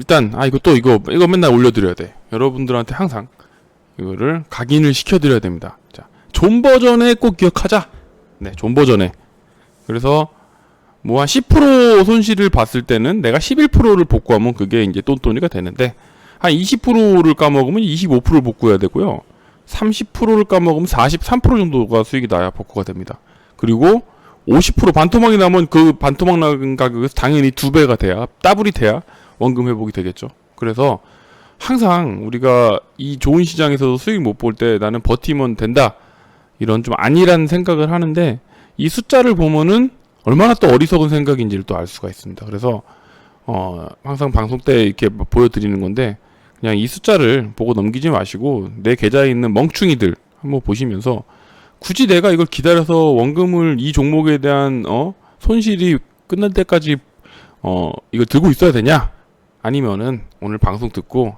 일단 이거 맨날 올려드려야 돼. 여러분들한테 항상 이거를 각인을 시켜드려야 됩니다. 자, 존 버전에 꼭 기억하자. 네, 존 버전에. 그래서 뭐 한 10% 손실을 봤을 때는 내가 11%를 복구하면 그게 이제 똔똔이가 되는데, 한 20%를 까먹으면 25%를 복구해야 되고요. 30%를 까먹으면 43% 정도가 수익이 나야 복구가 됩니다. 그리고 50% 반토막이 나면 그 반토막 나간 가격에서 당연히 2배가 돼야, 더블이 돼야 원금 회복이 되겠죠. 그래서 항상 우리가 이 좋은 시장에서도 수익 못 볼 때 나는 버티면 된다, 이런 좀 안일한 생각을 하는데, 이 숫자를 보면은 얼마나 또 어리석은 생각인지를 또 알 수가 있습니다. 그래서 항상 방송 때 이렇게 보여드리는 건데, 그냥 이 숫자를 보고 넘기지 마시고 내 계좌에 있는 멍충이들 한번 보시면서, 굳이 내가 이걸 기다려서 원금을 이 종목에 대한 손실이 끝날 때까지 이걸 들고 있어야 되냐? 아니면은 오늘 방송 듣고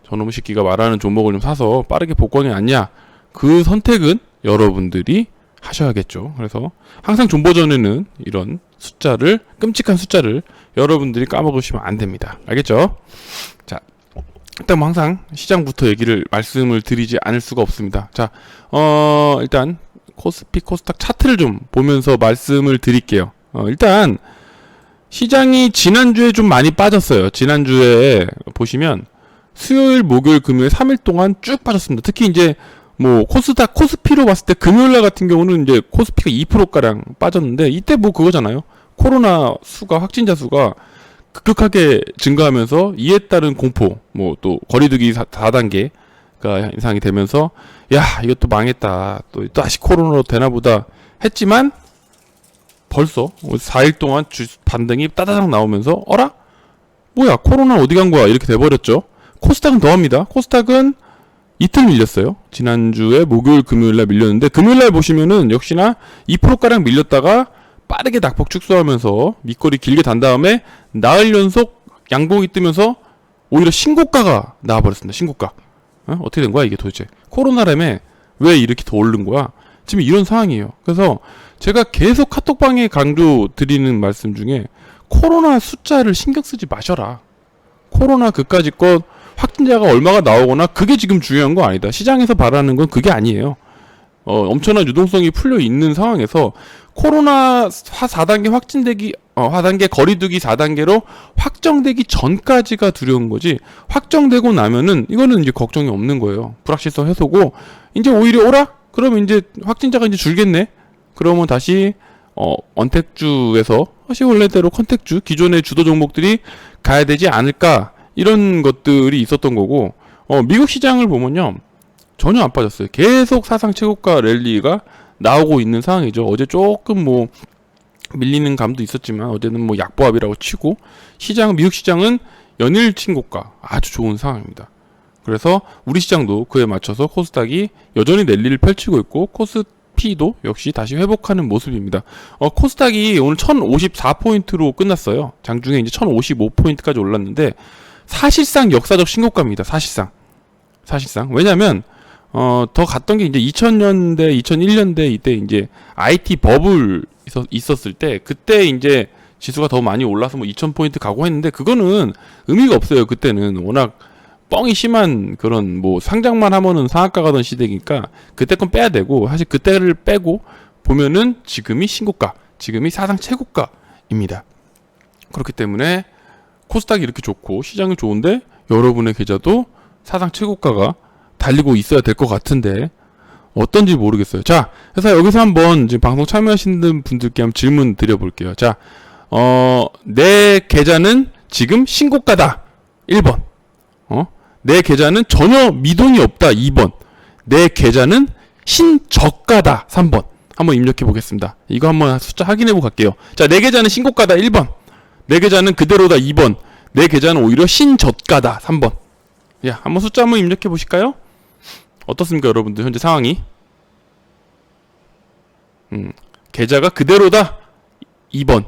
저놈의 새끼가 말하는 종목을 좀 사서 빠르게 복권이 낫냐? 그 선택은 여러분들이 하셔야겠죠. 그래서 항상 존 버전에는 이런 숫자를, 끔찍한 숫자를 여러분들이 까먹으시면 안 됩니다. 알겠죠? 자, 일단 뭐 항상 시장부터 말씀을 드리지 않을 수가 없습니다. 자, 일단 코스피 코스닥 차트를 좀 보면서 말씀을 드릴게요. 일단 시장이 지난주에 좀 많이 빠졌어요. 지난주에 보시면 수요일, 목요일, 금요일 3일 동안 쭉 빠졌습니다. 특히 이제 뭐 코스닥, 코스피로 봤을 때 금요일날 같은 경우는 이제 코스피가 2%가량 빠졌는데, 이때 뭐 그거잖아요. 코로나 수가, 확진자 수가 급격하게 증가하면서 이에 따른 공포, 뭐 또 거리두기 4단계가 인상이 되면서, 야, 이것도 망했다, 또 다시 코로나로 되나보다 했지만, 벌써 4일 동안 반등이 따다닥 나오면서 어라? 뭐야, 코로나 어디 간 거야? 이렇게 돼버렸죠. 코스닥은 더합니다. 코스닥은 이틀 밀렸어요. 지난주에 목요일, 금요일날 밀렸는데, 금요일날 보시면은 역시나 2%가량 밀렸다가 빠르게 낙폭 축소하면서 밑거리 길게 단 다음에 나흘 연속 양봉이 뜨면서 오히려 신고가가 나와버렸습니다. 신고가. 어떻게 된 거야 이게 도대체? 코로나라며 왜 이렇게 더 오른 거야? 지금 이런 상황이에요. 그래서 제가 계속 카톡방에 강조 드리는 말씀 중에, 코로나 숫자를 신경 쓰지 마셔라. 코로나 그까짓 것 확진자가 얼마가 나오거나 그게 지금 중요한 거 아니다. 시장에서 바라는 건 그게 아니에요. 엄청난 유동성이 풀려 있는 상황에서 코로나 4단계 확진되기, 4단계 거리두기 4단계로 확정되기 전까지가 두려운 거지, 확정되고 나면은 이거는 이제 걱정이 없는 거예요. 불확실성 해소고, 이제 오히려 오라? 그러면 이제 확진자가 이제 줄겠네? 그러면 다시, 언택주에서 다시 원래대로 컨택주, 기존의 주도 종목들이 가야 되지 않을까? 이런 것들이 있었던 거고, 미국 시장을 보면요, 전혀 안 빠졌어요. 계속 사상 최고가 랠리가 나오고 있는 상황이죠. 어제 조금 뭐 밀리는 감도 있었지만, 어제는 뭐 약보합이라고 치고, 미국 시장은 연일 친고가 아주 좋은 상황입니다. 그래서 우리 시장도 그에 맞춰서 코스닥이 여전히 랠리를 펼치고 있고, 코스피도 역시 다시 회복하는 모습입니다. 코스닥이 오늘 1054포인트로 끝났어요. 장중에 이제 1055포인트까지 올랐는데, 사실상 역사적 신고가입니다. 사실상. 왜냐면, 더 갔던 게 이제 2000년대, 2001년대 이때 이제 IT 버블 있었을 때, 그때 이제 지수가 더 많이 올라서 뭐 2000포인트 가고 했는데, 그거는 의미가 없어요. 그때는 워낙 뻥이 심한 그런 뭐 상장만 하면은 상한가 가던 시대니까 그때 건 빼야 되고, 사실 그때를 빼고 보면은 지금이 신고가, 지금이 사상 최고가입니다. 그렇기 때문에 코스닥이 이렇게 좋고 시장이 좋은데 여러분의 계좌도 사상 최고가가 달리고 있어야 될 것 같은데 어떤지 모르겠어요. 자, 그래서 여기서 한번 지금 방송 참여하시는 분들께 한번 질문 드려볼게요. 자, 내 계좌는 지금 신고가다. 1번. 내 계좌는 전혀 미동이 없다. 2번. 내 계좌는 신저가다. 3번. 한번 입력해 보겠습니다. 이거 한번 숫자 확인해 보고 갈게요. 자, 내 계좌는 신고가다. 1번. 내 계좌는 그대로다. 2번. 내 계좌는 오히려 신저가다. 3번. 야, 한번 숫자 한번 입력해 보실까요? 어떻습니까, 여러분들? 현재 상황이. 계좌가 그대로다. 2번.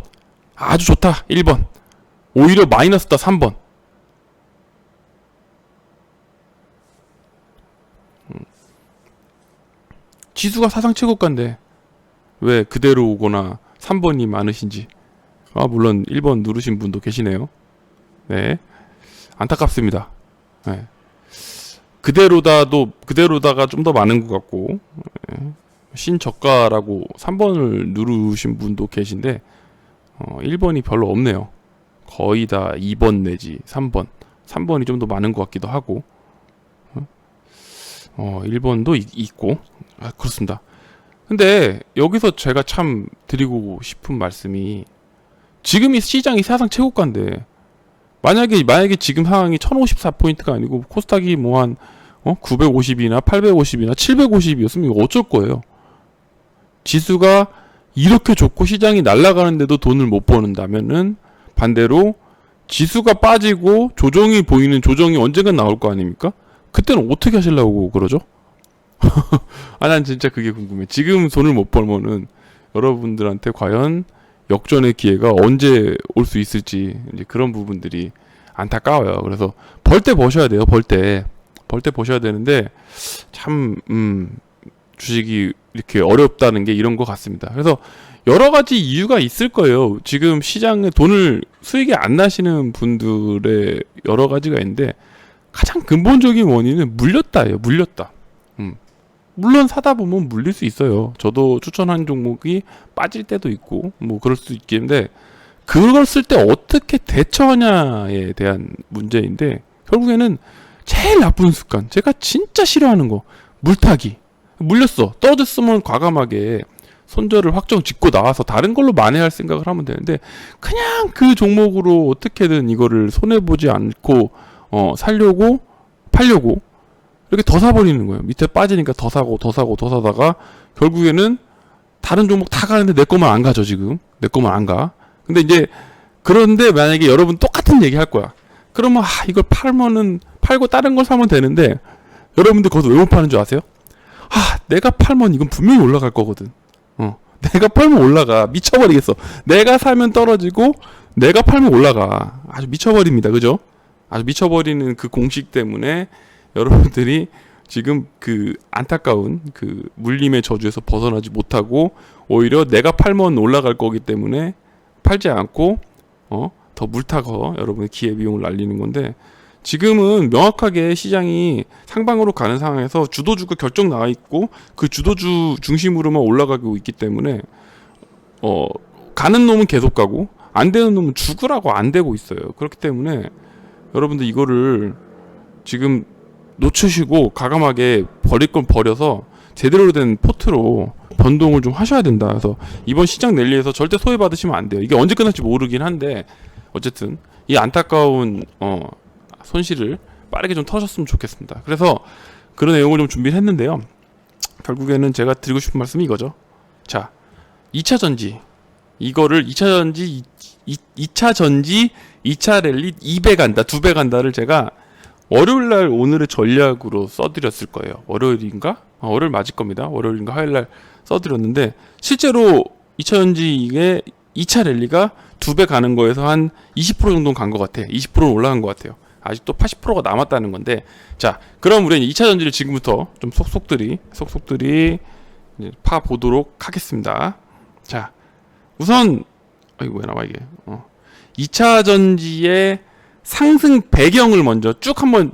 아주 좋다. 1번. 오히려 마이너스다. 3번. 지수가 사상 최고가인데 왜 그대로 오거나 3번이 많으신지. 물론 1번 누르신 분도 계시네요. 네. 안타깝습니다. 예. 그대로다가 좀 더 많은 것 같고, 예. 신저가라고 3번을 누르신 분도 계신데 1번이 별로 없네요. 거의 다 2번 내지 3번. 3번이 좀 더 많은 것 같기도 하고 1번도 있고 그렇습니다. 근데 여기서 제가 참 드리고 싶은 말씀이 지금 이 시장이 사상 최고가인데 만약에 지금 상황이 1054포인트가 아니고 코스닥이 뭐 한 950이나 850이나 750이었으면 어쩔 거예요. 지수가 이렇게 좋고 시장이 날아가는데도 돈을 못 버는다면은 반대로 지수가 빠지고 조정이 보이는 조정이 언젠가 나올 거 아닙니까? 그때는 어떻게 하시려고 그러죠? 난 진짜 그게 궁금해. 지금 돈을 못 벌면은 여러분들한테 과연 역전의 기회가 언제 올 수 있을지 이제 그런 부분들이 안타까워요. 그래서 벌 때 버셔야 돼요. 벌 때 버셔야 되는데 참 주식이 이렇게 어렵다는 게 이런 것 같습니다. 그래서 여러 가지 이유가 있을 거예요. 지금 시장에 수익이 안 나시는 분들의 여러 가지가 있는데 가장 근본적인 원인은 물렸다예요. 물렸다. 물론 사다 보면 물릴 수 있어요. 저도 추천한 종목이 빠질 때도 있고 뭐 그럴 수도 있겠는데 그걸 쓸 때 어떻게 대처하냐에 대한 문제인데 결국에는 제일 나쁜 습관, 제가 진짜 싫어하는 거, 물타기. 물렸어. 떨어졌으면 과감하게 손절을 확정 짓고 나와서 다른 걸로 만회할 생각을 하면 되는데 그냥 그 종목으로 어떻게든 이거를 손해보지 않고 살려고 팔려고 이렇게 더 사버리는 거예요. 밑에 빠지니까 더 사다가 결국에는 다른 종목 다 가는데 내 것만 안 가죠. 지금 내 것만 안 가. 근데 이제 그런데 만약에 여러분 똑같은 얘기 할 거야. 그러면 이걸 팔고 다른 걸 사면 되는데 여러분들 거기서 왜 못 파는 줄 아세요? 내가 팔면 이건 분명히 올라갈 거거든. 내가 팔면 올라가. 미쳐버리겠어. 내가 사면 떨어지고 내가 팔면 올라가. 아주 미쳐버립니다. 그죠? 아주 미쳐버리는 그 공식 때문에 여러분들이 지금 그 안타까운 그 물림의 저주에서 벗어나지 못하고 오히려 내가 팔면 올라갈 거기 때문에 팔지 않고 더 물타고 여러분의 기회비용을 날리는 건데 지금은 명확하게 시장이 상방으로 가는 상황에서 주도주가 결정 나와 있고 그 주도주 중심으로만 올라가고 있기 때문에 가는 놈은 계속 가고 안 되는 놈은 죽으라고 안 되고 있어요. 그렇기 때문에 여러분들 이거를 지금 놓치시고 과감하게 버릴 건 버려서 제대로 된 포트로 변동을 좀 하셔야 된다. 그래서 이번 시장 랠리에서 절대 소외받으시면 안 돼요. 이게 언제 끝날지 모르긴 한데 어쨌든 이 안타까운 손실을 빠르게 좀 터셨으면 좋겠습니다. 그래서 그런 내용을 좀 준비를 했는데요. 결국에는 제가 드리고 싶은 말씀이 이거죠. 자, 2차 전지 이거를 2차 전지 2차 랠리 2배 간다, 2배 간다를 제가 월요일날 오늘의 전략으로 써드렸을 거예요. 월요일인가? 월요일 맞을 겁니다. 월요일인가 화요일날 써드렸는데 실제로 2차 전지의 2차 랠리가 2배 가는 거에서 한 20% 정도는 간 것 같아. 20%는 올라간 것 같아요. 아직도 80%가 남았다는 건데 자 그럼 우리는 2차 전지를 지금부터 좀 속속들이 이제 파 보도록 하겠습니다. 자 우선 왜 나와 이게 2차 전지의 상승 배경을 먼저 쭉 한번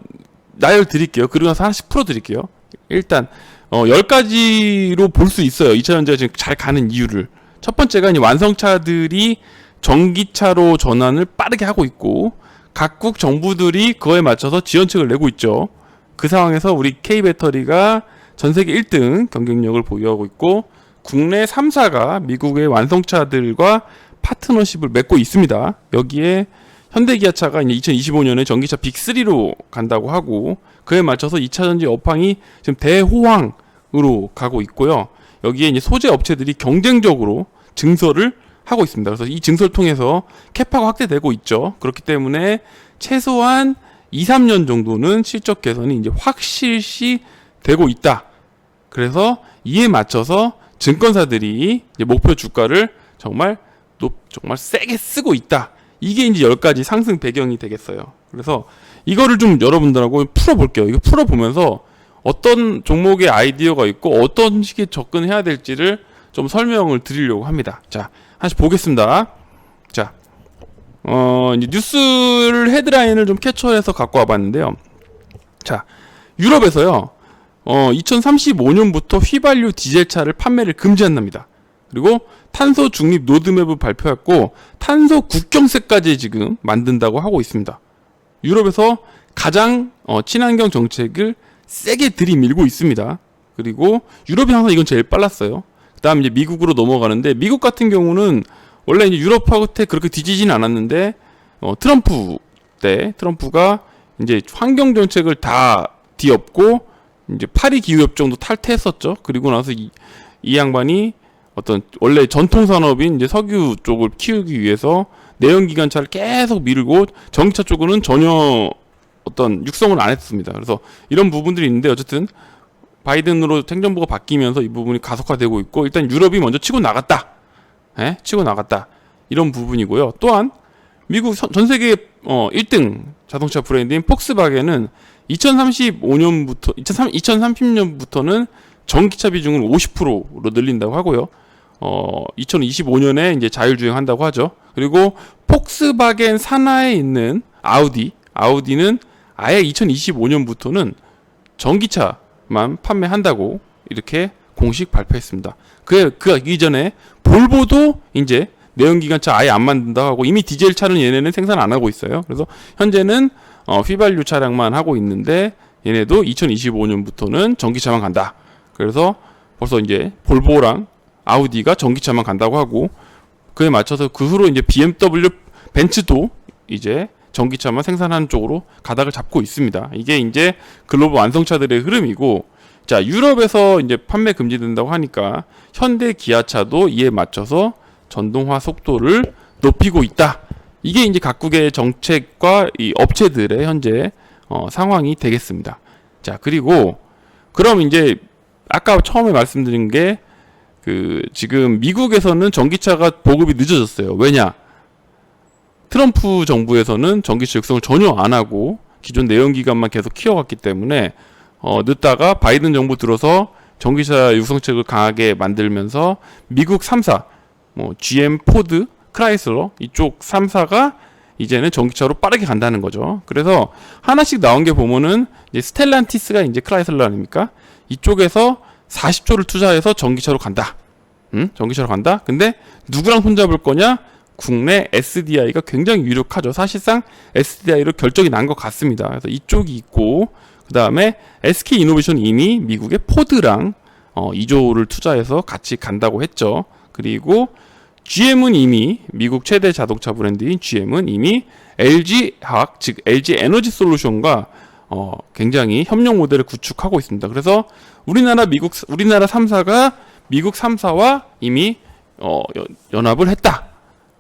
나열 드릴게요. 그리고 나서 하나씩 풀어 드릴게요. 일단 10가지로 볼 수 있어요. 2차 전지가 지금 잘 가는 이유를. 첫 번째가 이제 완성차들이 전기차로 전환을 빠르게 하고 있고 각국 정부들이 그거에 맞춰서 지원책을 내고 있죠. 그 상황에서 우리 K배터리가 전세계 1등 경쟁력을 보유하고 있고 국내 3사가 미국의 완성차들과 파트너십을 맺고 있습니다. 여기에 현대기아차가 이제 2025년에 전기차 빅3로 간다고 하고 그에 맞춰서 2차 전지 업황이 지금 대호황으로 가고 있고요. 여기에 이제 소재 업체들이 경쟁적으로 증설을 하고 있습니다. 그래서 이 증설을 통해서 캐파가 확대되고 있죠. 그렇기 때문에 최소한 2, 3년 정도는 실적 개선이 이제 확실시 되고 있다. 그래서 이에 맞춰서 증권사들이 이제 목표 주가를 정말 세게 쓰고 있다. 이게 이제 10가지 상승 배경이 되겠어요. 그래서 이거를 좀 여러분들하고 풀어볼게요. 이거 풀어보면서 어떤 종목의 아이디어가 있고 어떤 식의 접근해야 될지를 좀 설명을 드리려고 합니다. 자, 하나씩 보겠습니다. 자, 이제 뉴스를 헤드라인을 좀 캡처해서 갖고 와봤는데요. 자, 유럽에서요, 2035년부터 휘발유 디젤차를 판매를 금지한답니다. 그리고 탄소 중립 로드맵을 발표했고, 탄소 국경세까지 지금 만든다고 하고 있습니다. 유럽에서 가장 친환경 정책을 세게 들이밀고 있습니다. 그리고 유럽이 항상 이건 제일 빨랐어요. 그 다음 이제 미국으로 넘어가는데, 미국 같은 경우는 원래 이제 유럽하고 그렇게 뒤지진 않았는데, 트럼프 때, 트럼프가 이제 환경 정책을 다 뒤엎고, 이제 파리 기후협정도 탈퇴했었죠. 그리고 나서 이 양반이 어떤 원래 전통 산업인 이제 석유 쪽을 키우기 위해서 내연기관차를 계속 밀고 전기차 쪽으로는 전혀 어떤 육성을 안 했습니다. 그래서 이런 부분들이 있는데, 어쨌든 바이든으로 행정부가 바뀌면서 이 부분이 가속화되고 있고, 일단 유럽이 먼저 치고 나갔다. 치고 나갔다. 이런 부분이고요. 또한 미국 전 세계 1등 자동차 브랜드인 폭스바겐은 2030년부터는 전기차 비중을 50%로 늘린다고 하고요. 2025년에 이제 자율주행한다고 하죠. 그리고 폭스바겐 산하에 있는 아우디는 아예 2025년부터는 전기차만 판매한다고 이렇게 공식 발표했습니다. 그 이전에 볼보도 이제 내연기관차 아예 안 만든다고 하고, 이미 디젤차는 얘네는 생산 안 하고 있어요. 그래서 현재는 휘발유 차량만 하고 있는데, 얘네도 2025년부터는 전기차만 간다. 그래서 벌써 이제 볼보랑 아우디가 전기차만 간다고 하고, 그에 맞춰서 그 후로 이제 BMW, 벤츠도 이제 전기차만 생산하는 쪽으로 가닥을 잡고 있습니다. 이게 이제 글로벌 완성차들의 흐름이고, 자, 유럽에서 이제 판매 금지된다고 하니까 현대 기아차도 이에 맞춰서 전동화 속도를 높이고 있다. 이게 이제 각국의 정책과 이 업체들의 현재 상황이 되겠습니다. 자, 그리고 그럼 이제 아까 처음에 말씀드린 게 지금 미국에서는 전기차가 보급이 늦어졌어요. 왜냐? 트럼프 정부에서는 전기차 육성을 전혀 안 하고 기존 내연기관만 계속 키워갔기 때문에 늦다가 바이든 정부 들어서 전기차 육성책을 강하게 만들면서 미국 3사, GM, 포드, 크라이슬러 이쪽 3사가 이제는 전기차로 빠르게 간다는 거죠. 그래서 하나씩 나온 게 보면은 이제 스텔란티스가 이제 크라이슬러 아닙니까? 이쪽에서 40조를 투자해서 전기차로 간다. 전기차로 간다. 근데 누구랑 손잡을 거냐? 국내 SDI가 굉장히 유력하죠. 사실상 SDI로 결정이 난 것 같습니다. 그래서 이쪽이 있고, 그 다음에 SK 이노베이션 이미 미국의 포드랑 2조를 투자해서 같이 간다고 했죠. 그리고 GM은 이미 미국 최대 자동차 브랜드인 GM은 이미 LG 화학, 즉 LG 에너지 솔루션과 굉장히 협력 모델을 구축하고 있습니다. 그래서 우리나라 3사가 미국 3사와 이미 연합을 했다.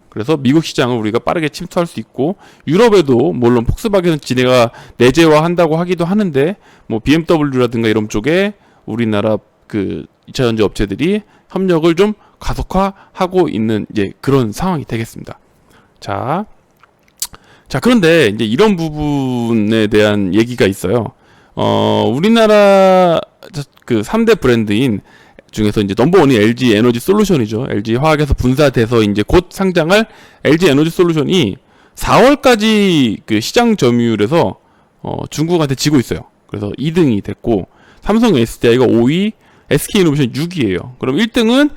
그래서 미국 시장을 우리가 빠르게 침투할 수 있고, 유럽에도 물론 폭스바겐은 지네가 내재화한다고 하기도 하는데, 뭐 BMW라든가 이런 쪽에 우리나라 그 2차 전지 업체들이 협력을 좀 가속화하고 있는 이제 그런 상황이 되겠습니다. 자, 그런데 이제 이런 부분에 대한 얘기가 있어요. 우리나라 그 3대 브랜드인 중에서 이제 넘버원이 LG 에너지 솔루션이죠. LG 화학에서 분사돼서 이제 곧 상장할 LG 에너지 솔루션이 4월까지 그 시장 점유율에서 중국한테 지고 있어요. 그래서 2등이 됐고, 삼성 SDI가 5위, SK 이노베이션 6위예요. 그럼 1등은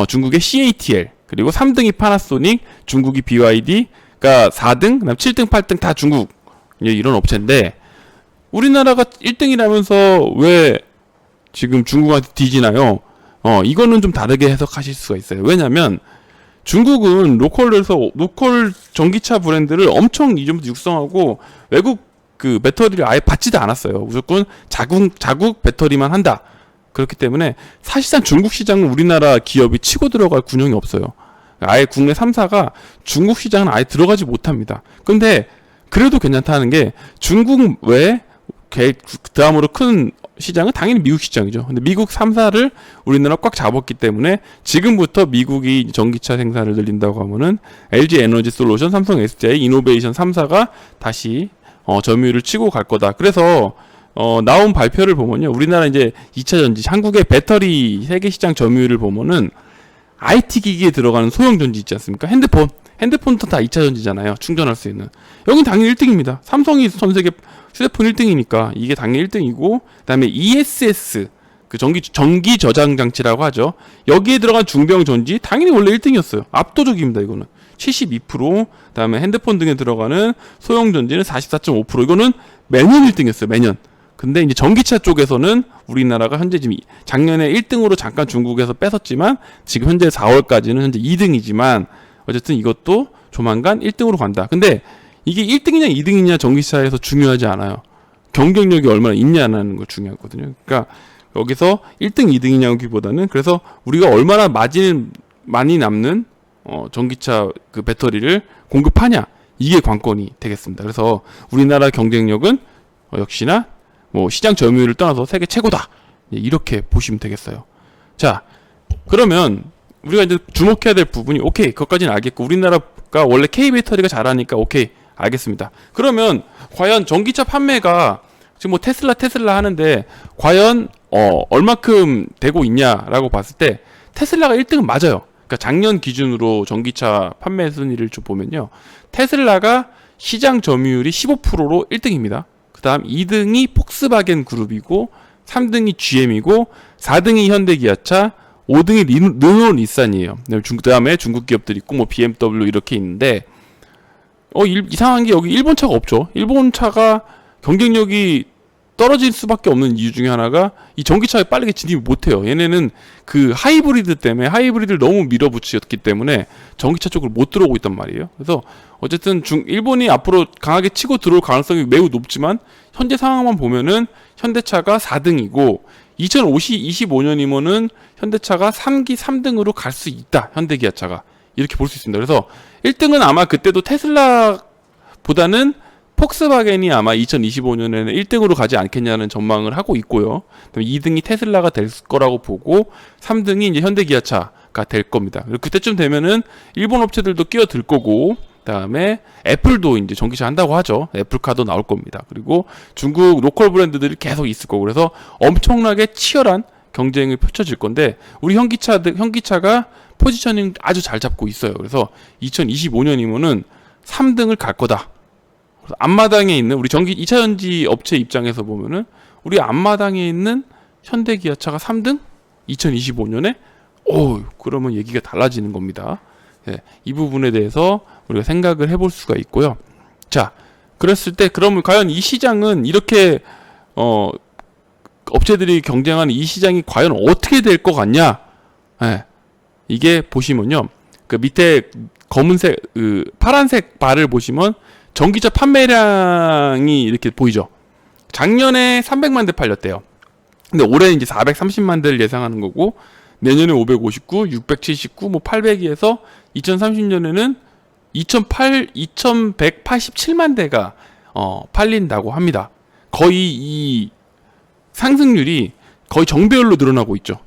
중국의 CATL, 그리고 3등이 파나소닉, 중국이 BYD가 4등, 그다음 7등, 8등 다 중국 이런 업체인데, 우리나라가 1등이라면서 왜 지금 중국한테 뒤지나요? 이거는 좀 다르게 해석하실 수가 있어요. 왜냐면 중국은 로컬 전기차 브랜드를 엄청 이전부터 육성하고 외국 그 배터리를 아예 받지도 않았어요. 무조건 자국 배터리만 한다. 그렇기 때문에 사실상 중국 시장은 우리나라 기업이 치고 들어갈 군형이 없어요. 아예 국내 3사가 중국 시장은 아예 들어가지 못합니다. 근데 그래도 괜찮다는 게, 중국 외에 다음으로 큰 시장은 당연히 미국 시장이죠. 근데 미국 3사를 우리나라 꽉 잡았기 때문에 지금부터 미국이 전기차 생산을 늘린다고 하면은 LG 에너지 솔루션, 삼성 SDI, 이노베이션 3사가 다시 점유율을 치고 갈 거다. 그래서 나온 발표를 보면요, 우리나라 이제 2차 전지, 한국의 배터리 세계 시장 점유율을 보면은 IT 기기에 들어가는 소형 전지 있지 않습니까? 핸드폰 핸드폰도 다 2차 전지잖아요. 충전할 수 있는. 여긴 당연히 1등입니다. 삼성이 전 세계 휴대폰 1등이니까 이게 당연히 1등이고, 그다음에 ESS 그 전기 저장 장치라고 하죠. 여기에 들어간 중병 전지 당연히 원래 1등이었어요. 압도적입니다. 이거는 72%. 그다음에 핸드폰 등에 들어가는 소형 전지는 44.5%. 이거는 매년 1등이었어요. 매년. 근데 이제 전기차 쪽에서는 우리나라가 현재 지금 작년에 1등으로 잠깐 중국에서 뺏었지만 지금 현재 4월까지는 현재 2등이지만 어쨌든 이것도 조만간 1등으로 간다. 근데 이게 1등이냐 2등이냐 전기차에서 중요하지 않아요. 경쟁력이 얼마나 있냐는 거 중요하거든요. 그러니까 여기서 1등 2등이냐기보다는 그래서 우리가 얼마나 마진 많이 남는 전기차 그 배터리를 공급하냐, 이게 관건이 되겠습니다. 그래서 우리나라 경쟁력은 역시나 뭐 시장 점유율을 떠나서 세계 최고다, 이렇게 보시면 되겠어요. 자, 그러면 우리가 이제 주목해야 될 부분이, 오케이, 그것까지는 알겠고, 우리나라가 원래 K배터리가 잘하니까 오케이, 알겠습니다. 그러면 과연 전기차 판매가 지금 뭐 테슬라 하는데 과연 얼마큼 되고 있냐라고 봤을 때 테슬라가 1등은 맞아요. 그러니까 작년 기준으로 전기차 판매 순위를 좀 보면요, 테슬라가 시장 점유율이 15%로 1등입니다. 그 다음 2등이 폭스바겐 그룹이고, 3등이 GM이고, 4등이 현대기아차, 5등이 르노-닛산이에요. 그 다음에 중국 기업들이 있고, 뭐 BMW 이렇게 있는데, 이상한 게 여기 일본 차가 없죠. 일본 차가 경쟁력이 떨어질 수밖에 없는 이유 중에 하나가 이 전기차에 빠르게 진입을 못해요. 얘네는 그 하이브리드 때문에, 하이브리드를 너무 밀어붙였기 때문에 전기차 쪽으로 못 들어오고 있단 말이에요. 그래서 어쨌든 일본이 앞으로 강하게 치고 들어올 가능성이 매우 높지만 현재 상황만 보면은 현대차가 4등이고 2025년이면은 현대차가 3기 3등으로 갈 수 있다. 현대기아차가. 이렇게 볼 수 있습니다. 그래서 1등은 아마 그때도 테슬라보다는 폭스바겐이 아마 2025년에는 1등으로 가지 않겠냐는 전망을 하고 있고요. 2등이 테슬라가 될 거라고 보고 3등이 이제 현대기아차가 될 겁니다. 그리고 그때쯤 되면은 일본 업체들도 끼어들 거고, 그다음에 애플도 이제 전기차 한다고 하죠. 애플카도 나올 겁니다. 그리고 중국 로컬 브랜드들이 계속 있을 거고, 그래서 엄청나게 치열한 경쟁이 펼쳐질 건데 우리 현기차가 포지셔닝 아주 잘 잡고 있어요. 그래서 2025년이면은 3등을 갈 거다. 앞마당에 있는 우리 2차 전지 업체 입장에서 보면은 우리 앞마당에 있는 현대기아차가 3등? 2025년에? 그러면 얘기가 달라지는 겁니다. 예, 이 부분에 대해서 우리가 생각을 해볼 수가 있고요. 자, 그랬을 때 그러면 과연 이 시장은 이렇게 업체들이 경쟁하는 이 시장이 과연 어떻게 될 것 같냐? 예, 이게 보시면요, 그 밑에 검은색, 파란색 바를 보시면 전기차 판매량이 이렇게 보이죠. 작년에 300만 대 팔렸대요. 근데 올해는 이제 430만 대를 예상하는 거고, 내년에 559, 679, 뭐 800에서 2030년에는 2187만 대가 팔린다고 합니다. 거의 이 상승률이 거의 정배열로 늘어나고 있죠.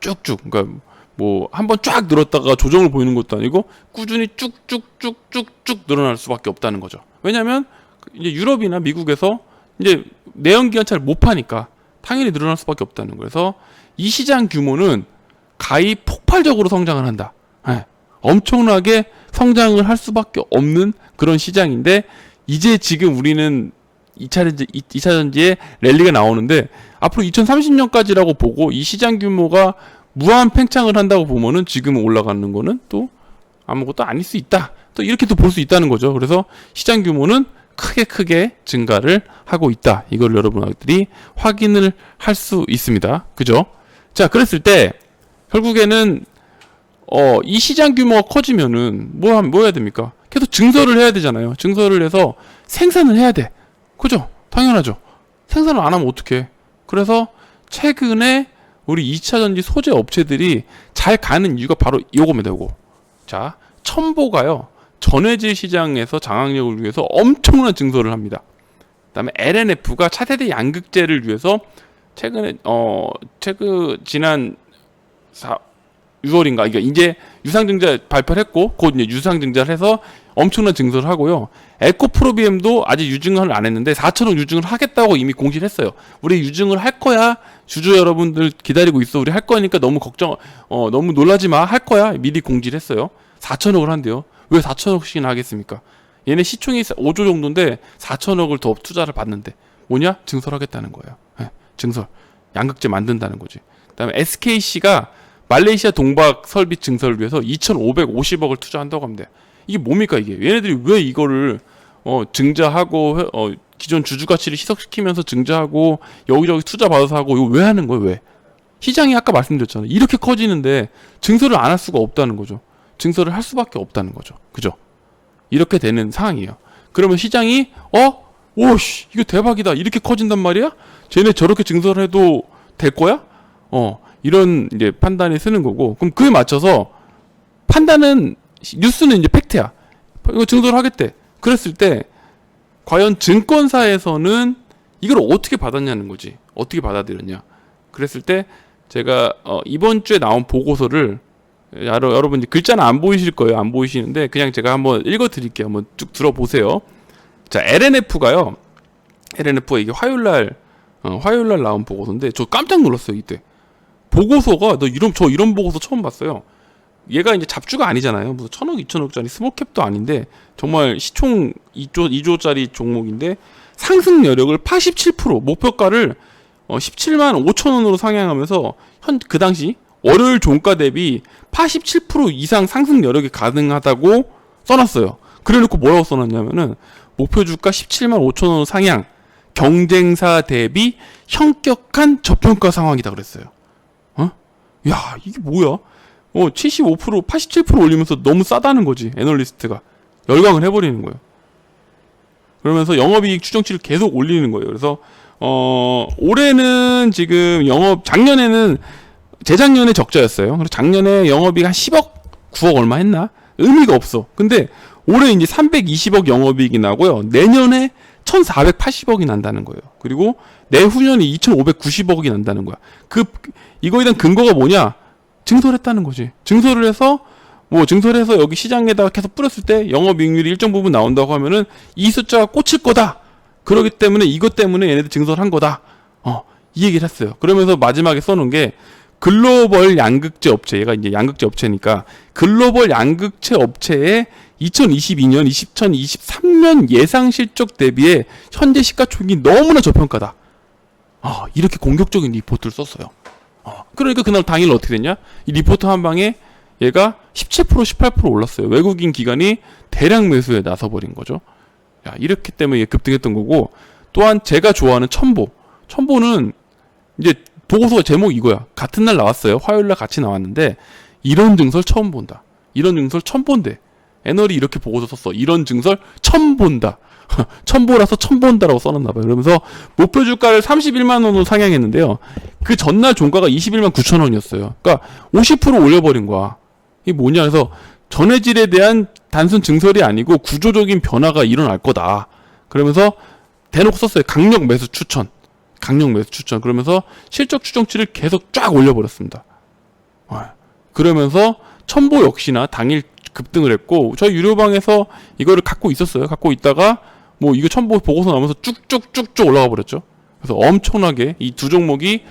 쭉쭉. 그러니까 뭐 한번 쫙 늘었다가 조정을 보이는 것도 아니고 꾸준히 쭉쭉쭉쭉쭉 늘어날 수밖에 없다는 거죠. 왜냐하면 이제 유럽이나 미국에서 이제 내연기관차를 못 파니까 당연히 늘어날 수밖에 없다는 거예요. 그래서 이 시장 규모는 가히 폭발적으로 성장을 한다. 네. 엄청나게 성장을 할 수밖에 없는 그런 시장인데, 이제 지금 우리는 2차 전지에 랠리가 나오는데 앞으로 2030년까지라고 보고 이 시장 규모가 무한 팽창을 한다고 보면은 지금 올라가는 거는 또 아무것도 아닐 수 있다. 또 이렇게 또 볼 수 있다는 거죠. 그래서 시장 규모는 크게 증가를 하고 있다. 이걸 여러분들이 확인을 할 수 있습니다. 그죠? 자, 그랬을 때 결국에는 이 시장 규모가 커지면은 뭐 해야 됩니까? 계속 증설을 해야 되잖아요. 증설을 해서 생산을 해야 돼. 그죠? 당연하죠. 생산을 안 하면 어떡해. 그래서 최근에 우리 2차 전지 소재 업체들이 잘 가는 이유가 바로 이겁니다. 이거. 자, 첨보가요, 전해질 시장에서 장악력을 위해서 엄청난 증설을 합니다. 그다음에 LNF가 차세대 양극재를 위해서 최근에 지난 6월인가, 그러니까 이제 유상증자 발표를 했고 곧 이제 유상증자를 해서 엄청난 증설을 하고요. 에코프로비엠도 아직 유증을 안 했는데 4천억 유증을 하겠다고 이미 공시를 했어요. 우리 유증을 할 거야. 주주 여러분들 기다리고 있어. 우리 할 거니까 너무 놀라지 마. 할 거야. 미리 공지를 했어요. 4천억을 한대요. 왜 4천억씩이나 하겠습니까? 얘네 시총이 5조 정도인데 4천억을 더 투자를 받는데 뭐냐? 증설하겠다는 거예요. 네, 증설. 양극재 만든다는 거지. 그다음에 SKC가 말레이시아 동박 설비 증설을 위해서 2,550억을 투자한다고 합니다. 이게 뭡니까 이게? 얘네들이 왜 이거를 증자하고 기존 주주 가치를 희석시키면서 증자하고 여기저기 투자 받아서 하고 이거 왜 하는 거예요? 왜? 시장이 아까 말씀드렸잖아요. 이렇게 커지는데 증설을 안 할 수가 없다는 거죠. 증설을 할 수밖에 없다는 거죠. 그죠? 이렇게 되는 상황이에요. 그러면 시장이 오씨 이거 대박이다. 이렇게 커진단 말이야? 쟤네 저렇게 증설해도 될 거야? 이런 이제 판단이 쓰는 거고, 그럼 그에 맞춰서 판단은 뉴스는 이제 팩트야. 이거 증설하겠대. 그랬을 때 과연 증권사에서는 이걸 어떻게 받았냐는 거지. 어떻게 받아들였냐. 그랬을 때 제가 이번 주에 나온 보고서를 여러분 이제 글자는 안 보이실 거예요. 안 보이시는데 그냥 제가 한번 읽어 드릴게요. 한번 쭉 들어보세요. 자, LNF가요. LNF가 이게 화요일 날 나온 보고서인데 저 깜짝 놀랐어요, 이때. 보고서가 저 이런 보고서 처음 봤어요. 얘가 이제 잡주가 아니잖아요. 무슨 1,000억, 2,000억짜리 스몰캡도 아닌데 정말 시총 2조짜리 종목인데 상승 여력을 87% 목표가를 17만 5천 원으로 상향하면서 그 당시 월요일 종가 대비 87% 이상 상승 여력이 가능하다고 써놨어요. 그래놓고 뭐라고 써놨냐면은 목표 주가 17만 5천 원 상향, 경쟁사 대비 현격한 저평가 상황이다 그랬어요. 야, 이게 뭐야? 75%, 87% 올리면서 너무 싸다는 거지. 애널리스트가 열광을 해버리는 거예요. 그러면서 영업이익 추정치를 계속 올리는 거예요. 그래서 올해는 지금 작년에는 재작년에 적자였어요. 그래서 작년에 영업이익 한 10억, 9억 얼마 했나? 의미가 없어. 근데 올해 이제 320억 영업이익이 나고요. 내년에 1,480억이 난다는 거예요. 그리고 내후년에 2,590억이 난다는 거야. 이거에 대한 근거가 뭐냐? 증설했다는 거지. 증설을 해서 여기 시장에다가 계속 뿌렸을 때 영업이익률이 일정 부분 나온다고 하면은 이 숫자가 꽂힐 거다. 그렇기 때문에 이것 때문에 얘네들 증설한 거다. 이 얘기를 했어요. 그러면서 마지막에 써놓은 게 글로벌 양극재 업체, 얘가 이제 양극재 업체니까 글로벌 양극재 업체의 2022년, 2023년 예상 실적 대비에 현재 시가총액이 너무나 저평가다. 이렇게 공격적인 리포트를 썼어요. 그러니까 그날 당일 어떻게 됐냐? 이 리포트 한 방에 얘가 17%, 18% 올랐어요. 외국인 기관이 대량 매수에 나서버린 거죠. 야, 이렇기 때문에 급등했던 거고, 또한 제가 좋아하는 첨보는 이제 보고서가 제목이 이거야. 같은 날 나왔어요. 화요일 날 같이 나왔는데 이런 증설 처음 본다. 이런 증설 처음 본대. 애널이 이렇게 보고서 썼어. 이런 증설 처음 본다. 첨보라서 처음 본다라고 써놨나 봐요. 그러면서 목표 주가를 31만 원으로 상향했는데요. 그 전날 종가가 21만 9천 원이었어요. 그러니까 50% 올려버린 거야. 이게 뭐냐 해서 전해질에 대한 단순 증설이 아니고 구조적인 변화가 일어날 거다. 그러면서 대놓고 썼어요. 강력 매수 추천. 그러면서 실적 추정치를 계속 쫙 올려버렸습니다. 그러면서 첨보 역시나 당일 급등을 했고, 저희 유료방에서 이거를 갖고 있었어요. 갖고 있다가 이거 첨보 보고서 나오면서 쭉쭉쭉쭉 올라가 버렸죠. 그래서 엄청나게 이 두 종목이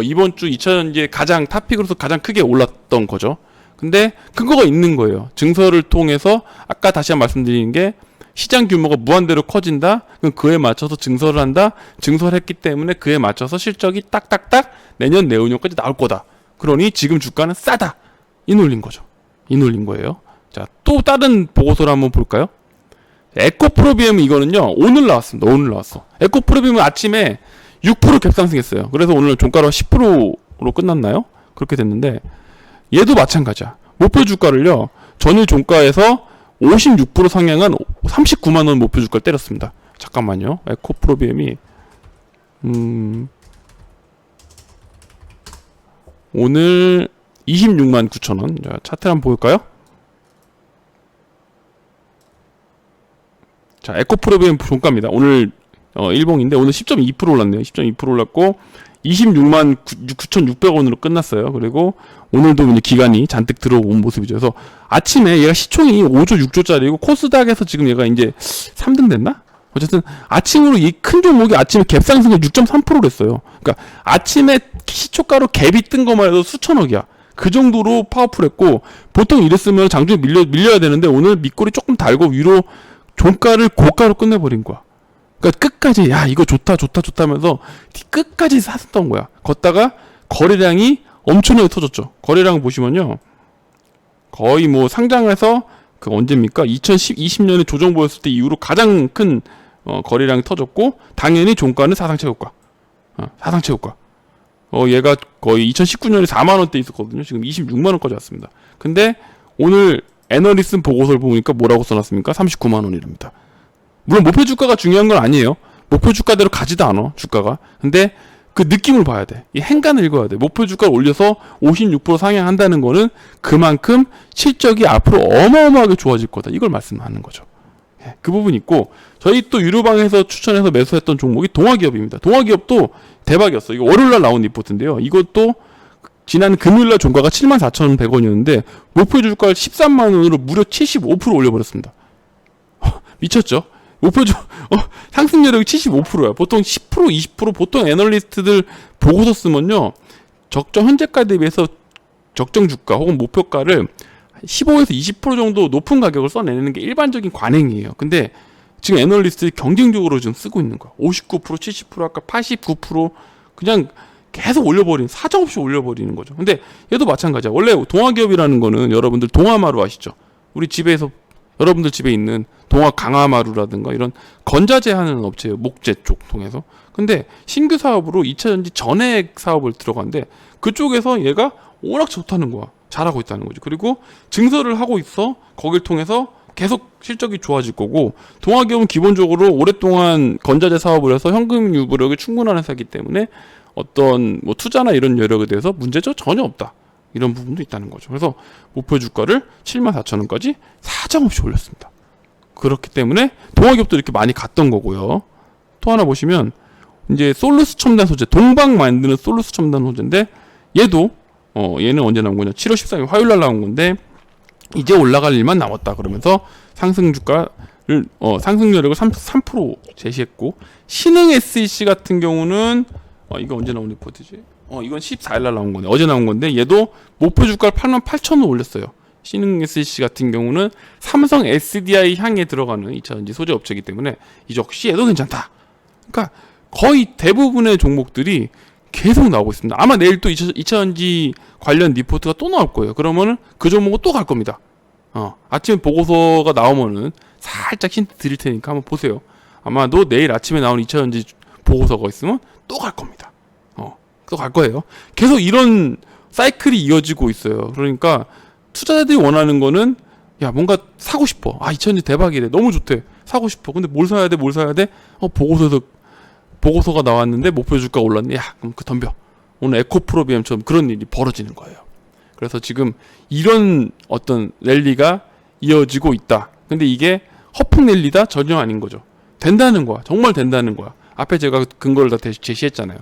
이번 주 2차 이제 가장 탑픽으로서 가장 크게 올랐던 거죠. 근데 근거가 있는 거예요. 증설을 통해서 아까 다시 한번 말씀드리는 게 시장 규모가 무한대로 커진다. 그럼 그에 맞춰서 증설을 한다. 증설했기 때문에 그에 맞춰서 실적이 딱딱딱 내년 내후년까지 나올 거다. 그러니 지금 주가는 싸다. 이 논린 거죠. 이 논린 거예요. 자, 또 다른 보고서를 한번 볼까요? 에코프로비엠 이거는요. 오늘 나왔습니다. 오늘 나왔어. 에코프로비엠은 아침에 6% 갭상승했어요. 그래서 오늘 종가로 10%로 끝났나요? 그렇게 됐는데 얘도 마찬가지야. 목표 주가를요. 전일 종가에서 56% 상향한 39만 원 목표 주가를 때렸습니다. 잠깐만요. 에코프로비엠이 오늘 26만 9천 원. 자, 차트를 한번 볼까요? 자, 에코프로비엠 종가입니다. 오늘 일봉인데 오늘 10.2% 올랐네요. 10.2% 올랐고 26만 9,600원으로 끝났어요. 그리고 오늘도 이제 기간이 잔뜩 들어온 모습이죠. 그래서 아침에 얘가 시총이 5조 6조짜리고 코스닥에서 지금 얘가 이제 3등 됐나? 어쨌든 아침으로 이 큰 종목이 아침에 갭 상승을 6.3%를 했어요. 그러니까 아침에 시초가로 갭이 뜬 것만 해도 수천억이야. 그 정도로 파워풀했고, 보통 이랬으면 장중에 밀려야 되는데 오늘 밑골이 조금 달고 위로 종가를 고가로 끝내버린 거야. 그러니까 끝까지 야 이거 좋다 하면서 끝까지 샀던 거야. 걷다가 거래량이 엄청나게 터졌죠. 거래량 보시면요, 거의 뭐 상장해서 그 언제입니까? 2020년에 조정 보였을 때 이후로 가장 큰 거래량이 터졌고, 당연히 종가는 사상 최고가. 사상 최고가. 얘가 거의 2019년에 4만 원대 있었거든요. 지금 26만 원까지 왔습니다. 근데 오늘 애널리스트 보고서를 보니까 뭐라고 써놨습니까? 39만 원이랍니다. 물론 목표 주가가 중요한 건 아니에요. 목표 주가대로 가지도 않아, 주가가. 근데 그 느낌을 봐야 돼. 이 행간을 읽어야 돼. 목표 주가를 올려서 56% 상향한다는 거는 그만큼 실적이 앞으로 어마어마하게 좋아질 거다. 이걸 말씀하는 거죠. 그 부분이 있고, 저희 또 유료방에서 추천해서 매수했던 종목이 동아기업입니다. 동아기업도 대박이었어. 이거 월요일날 나온 리포트인데요. 이것도 지난 금요일날 종가가 74,100원이었는데 목표 주가를 13만 원으로 무려 75% 올려버렸습니다. 미쳤죠? 상승률이 75%야. 보통 10%, 20% 보통 애널리스트들 보고서 쓰면요, 적정 현재가 대비해서 적정 주가 혹은 목표가를 15에서 20% 정도 높은 가격을 써내는 게 일반적인 관행이에요. 근데 지금 애널리스트들이 경쟁적으로 지금 쓰고 있는 거야. 59%, 70%, 아까 89% 그냥 계속 올려버리는, 사정없이 올려버리는 거죠. 근데 얘도 마찬가지야. 원래 동아기업이라는 거는 여러분들 동아마루 아시죠? 우리 집에서 여러분들 집에 있는 동아 강화마루라든가 이런 건자재 하는 업체예요. 목재 쪽 통해서. 근데 신규 사업으로 2차전지 전액 사업을 들어갔는데 그쪽에서 얘가 워낙 좋다는 거야. 잘하고 있다는 거죠. 그리고 증설을 하고 있어. 거길 통해서 계속 실적이 좋아질 거고, 동아기업은 기본적으로 오랫동안 건자재 사업을 해서 현금 유보력이 충분한 회사이기 때문에 어떤 뭐 투자나 이런 여력에 대해서 문제점 전혀 없다. 이런 부분도 있다는 거죠. 그래서 목표 주가를 74,000원까지 사정없이 올렸습니다. 그렇기 때문에 동아기업도 이렇게 많이 갔던 거고요. 또 하나 보시면 이제 솔루스 첨단 소재, 동방 만드는 솔루스 첨단 소재인데 얘도 얘는 언제 나온 거냐? 7월 13일 화요일날 나온 건데 이제 올라갈 일만 남았다 그러면서 상승 주가를 상승 여력을 3% 제시했고, 신흥 SEC 같은 경우는 이거 언제 나온 리포트지? 이건 14일날 나온 건데 어제 나온 건데 얘도 목표 주가를 88,000원 올렸어요. 신흥 SEC 같은 경우는 삼성 SDI 향에 들어가는 2차전지 소재 업체이기 때문에 이 역시 얘도 괜찮다. 그러니까 거의 대부분의 종목들이 계속 나오고 있습니다. 아마 내일 또 2차전지 관련 리포트가 또 나올 거예요. 그러면은 그 종목은 또 갈 겁니다. 아침에 보고서가 나오면은 살짝 힌트 드릴 테니까 한번 보세요. 아마도 내일 아침에 나온 2차전지 보고서가 있으면 또 갈 겁니다. 또 갈 거예요. 계속 이런 사이클이 이어지고 있어요. 그러니까 투자자들이 원하는 거는 야 뭔가 사고 싶어. 2차전지 대박이래. 너무 좋대. 사고 싶어. 근데 뭘 사야 돼? 보고서가 나왔는데 목표 주가 올랐네. 야 그럼 그 덤벼. 오늘 에코프로비엠처럼 그런 일이 벌어지는 거예요. 그래서 지금 이런 어떤 랠리가 이어지고 있다. 근데 이게 허풍 랠리다? 전혀 아닌 거죠. 된다는 거야. 정말 된다는 거야. 앞에 제가 근거를 다 제시했잖아요.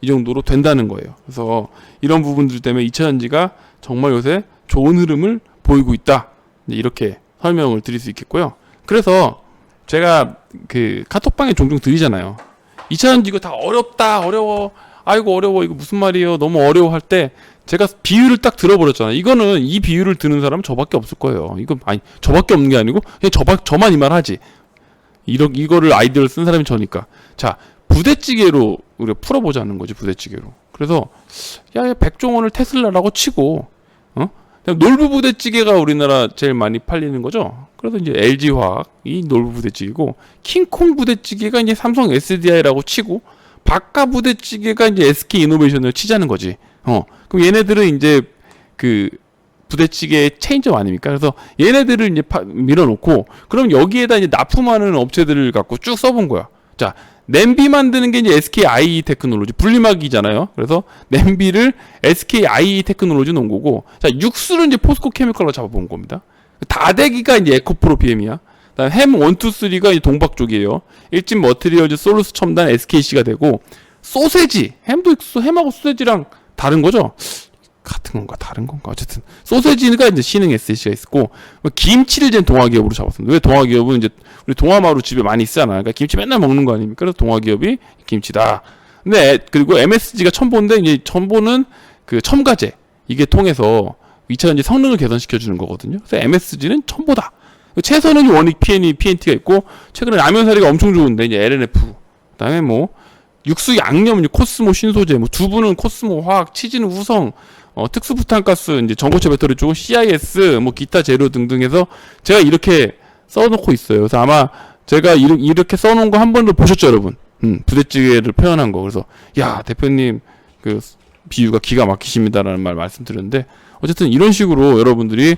이 정도로 된다는 거예요. 그래서 이런 부분들 때문에 2차전지가 정말 요새 좋은 흐름을 보이고 있다. 이렇게 설명을 드릴 수 있겠고요. 그래서 제가 그 카톡방에 종종 드리잖아요. 2차전지 이거 다 어렵다, 어려워, 아이고 어려워, 이거 무슨 말이에요, 너무 어려워 할 때 제가 비유를 딱 들어버렸잖아요. 이거는 이 비유를 드는 사람은 저밖에 없을 거예요. 이거 아니 저밖에 없는 게 아니고 그냥 저만 이 말 하지. 이거를 아이디어를 쓴 사람이 저니까. 자, 부대찌개로 우리가 풀어보자는 거지, 부대찌개로. 그래서 야 백종원을 테슬라라고 치고 그냥 놀부 부대찌개가 우리나라 제일 많이 팔리는 거죠. 그래서 이제 LG화학이 놀부 부대찌개고, 킹콩 부대찌개가 이제 삼성 SDI라고 치고, 박가 부대찌개가 이제 SK 이노베이션을 치자는 거지. 그럼 얘네들은 이제 그 부대찌개의 체인점 아닙니까? 그래서 얘네들을 이제 밀어놓고, 그럼 여기에다 이제 납품하는 업체들을 갖고 쭉 써본 거야. 자, 냄비 만드는 게 이제 SKIE 테크놀로지, 분리막이잖아요. 그래서 냄비를 SKIE 테크놀로지 놓은 거고, 자, 육수를 이제 포스코 케미컬로 잡아본 겁니다. 다대기가 이제 에코프로 BM이야. 그다음 햄 1, 2, 3가 이제 동박 쪽이에요. 일진 머티리얼즈 솔루스 첨단 SKC가 되고, 소세지, 햄하고 소세지랑 다른 거죠? 같은 건가 다른 건가 어쨌든 소세지가 이제 신흥 SC가 있었고, 김치를 이제 동아기업으로 잡았습니다. 왜 동아기업은 이제 우리 동아마루 집에 많이 있잖아. 그러니까 김치 맨날 먹는 거 아닙니까? 그래서 동아기업이 김치다. 근데 그리고 MSG가 첨보인데 이제 첨보는 그 첨가제, 이게 통해서 2차전지 성능을 개선시켜주는 거거든요. 그래서 MSG는 첨보다. 채선은 원익 PNT가 있고, 최근에 라면사리가 엄청 좋은데, 이제 LNF. 그 다음에 뭐, 육수 양념, 코스모 신소재, 뭐, 두부는 코스모 화학, 치즈는 후성, 특수 부탄가스, 이제 전고체 배터리 쪽, CIS, 뭐, 기타 재료 등등 해서 제가 이렇게 써놓고 있어요. 그래서 아마 제가 이렇게 써놓은 거 한 번도 보셨죠, 여러분? 부대찌개를 표현한 거. 그래서, 야, 대표님, 그, 비유가 기가 막히십니다라는 말 말씀드렸는데, 어쨌든 이런 식으로 여러분들이